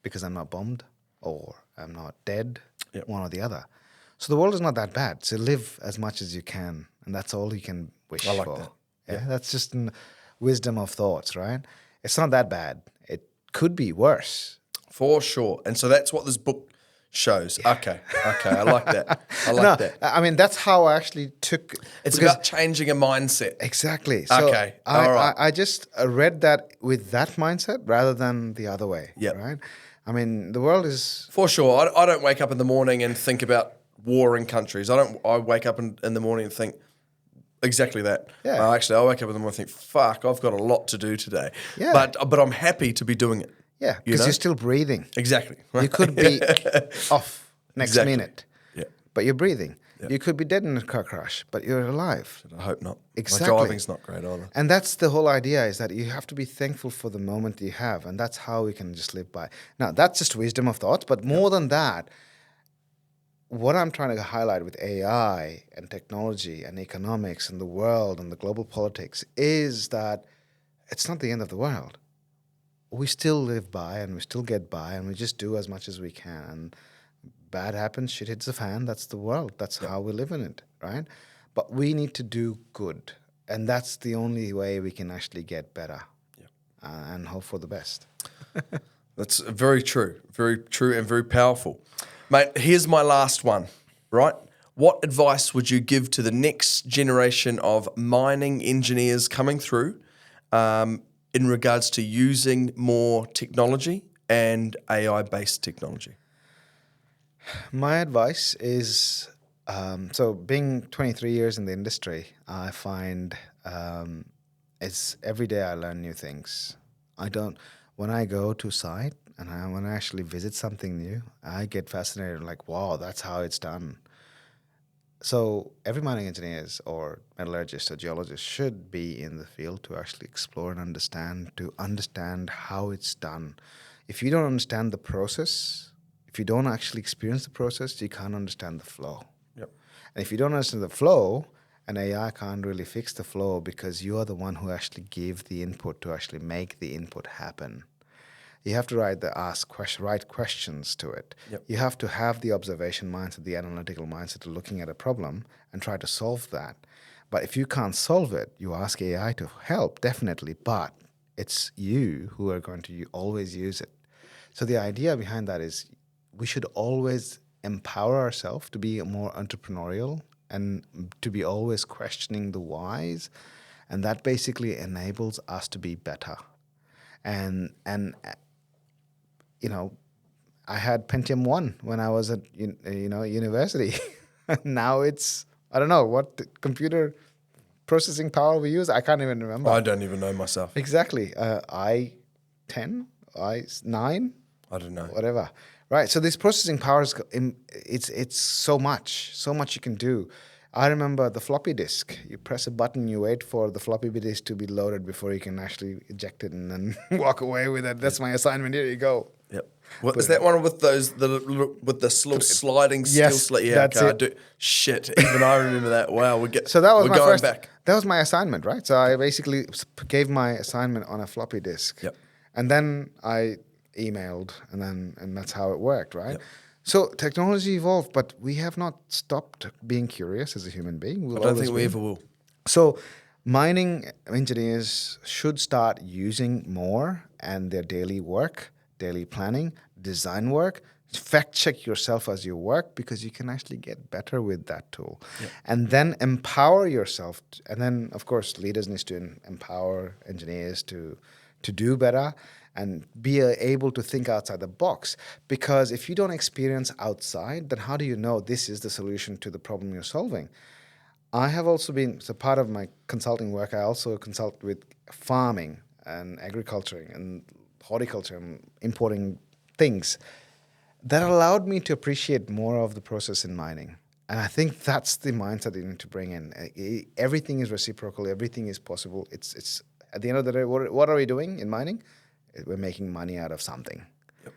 Because I'm not bombed or I'm not dead, Yep. one or the other. So the world is not that bad. So live as much as you can, and that's all you can wish I like for. that. Yeah, that's just wisdom of thoughts, right? It's not that bad. It could be worse. For sure. And so that's what this book shows. Yeah. Okay, I like that. That. I mean, that's how I actually took... It's about changing a mindset. Exactly. So okay, all right. I just read that with that mindset rather than the other way, Yep. right? I mean, the world is... For sure. I don't wake up in the morning and think about warring countries. I wake up in the morning and think exactly that. Yeah. I wake up in the morning and think, fuck, I've got a lot to do today. Yeah. But I'm happy to be doing it. Yeah, because you're still breathing. Exactly. You could be off next minute, yeah, but you're breathing. Yeah. You could be dead in a car crash, but you're alive. I hope not. Exactly. My driving's not great either. And that's the whole idea, is that you have to be thankful for the moment you have, and that's how we can just live by. Now, that's just wisdom of thoughts, but more than that, what I'm trying to highlight with AI and technology and economics and the world and the global politics is that it's not the end of the world. We still live by and we still get by and we just do as much as we can. And bad happens, shit hits the fan. That's the world. That's how we live in it, right? But we need to do good. And that's the only way we can actually get better and hope for the best. That's very true and very powerful. Mate, here's my last one, right? What advice would you give to the next generation of mining engineers coming through in regards to using more technology and AI-based technology? My advice is, so being 23 years in the industry, I find it's every day I learn new things. When I go to site and when I actually visit something new, I get fascinated, like, wow, that's how it's done. So every mining engineers or metallurgist or geologist should be in the field to actually explore and understand how it's done. If you don't understand the process, if you don't actually experience the process, you can't understand the flow. Yep. And if you don't understand the flow, an AI can't really fix the flow because you are the one who actually gave the input to actually make the input happen. You have to right questions to it. Yep. You have to have the observation mindset, the analytical mindset of looking at a problem and try to solve that. But if you can't solve it, you ask AI to help, definitely, but it's you who are going to always use it. So the idea behind that is we should always empower ourselves to be more entrepreneurial and to be always questioning the whys, and that basically enables us to be better. and I had Pentium 1 when I was at university. Now it's, I don't know what the computer processing power we use. I can't even remember. I don't even know myself. Exactly. i10, i9, I don't know. whatever. Right. So this processing power is it's so much you can do. I remember the floppy disk. You press a button, you wait for the floppy disk to be loaded before you can actually eject it and then walk away with it. That's my assignment. Here you go. Yep. What is that one with those with the little sliding Yes, skill? Yeah, that's okay, it. I do. Shit, even I remember that. Wow, So that was we're my going first. back. That was my assignment, right? So I basically gave my assignment on a floppy disk. Yep. And then I emailed, and that's how it worked, right? Yep. So technology evolved, but we have not stopped being curious as a human being. I don't think we ever will. So mining engineers should start using more and their daily work, daily planning, design work. Fact check yourself as you work because you can actually get better with that tool. Yep. And then empower yourself. And then, of course, leaders need to empower engineers to do better and be able to think outside the box. Because if you don't experience outside, then how do you know this is the solution to the problem you're solving? I have also been, so part of my consulting work, I also consult with farming and agriculture and horticulture and importing things. That allowed me to appreciate more of the process in mining. And I think that's the mindset you need to bring in. Everything is reciprocal. Everything is possible. It's at the end of the day, what are we doing in mining? We're making money out of something. Yep.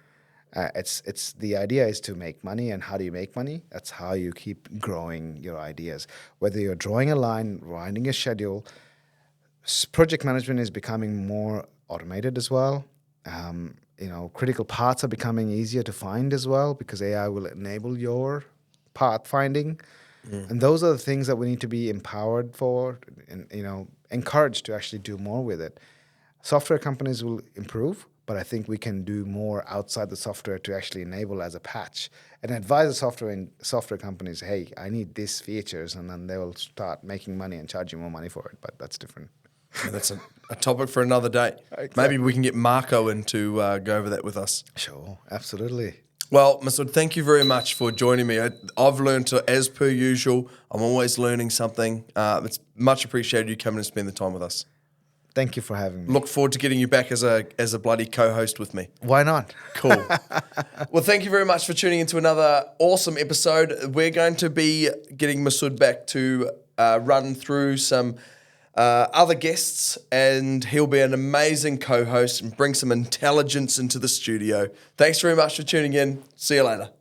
It's the idea is to make money, and how do you make money? That's how you keep growing your ideas. Whether you're drawing a line, writing a schedule, project management is becoming more automated as well. Critical parts are becoming easier to find as well because AI will enable your part finding. And those are the things that we need to be empowered for and, encouraged to actually do more with it. Software companies will improve, but I think we can do more outside the software to actually enable as a patch and advise the software companies, hey, I need these features, and then they will start making money and charging more money for it. But that's different. Yeah, that's a topic for another day. Exactly. Maybe we can get Marco in to go over that with us. Sure, absolutely. Well, Masud, thank you very much for joining me. I've learned, as per usual, I'm always learning something. It's much appreciated you coming and spend the time with us. Thank you for having me. Look forward to getting you back as a bloody co-host with me. Why not? Cool. Well, thank you very much for tuning into another awesome episode. We're going to be getting Masud back to run through some other guests, and he'll be an amazing co-host and bring some intelligence into the studio. Thanks very much for tuning in. See you later.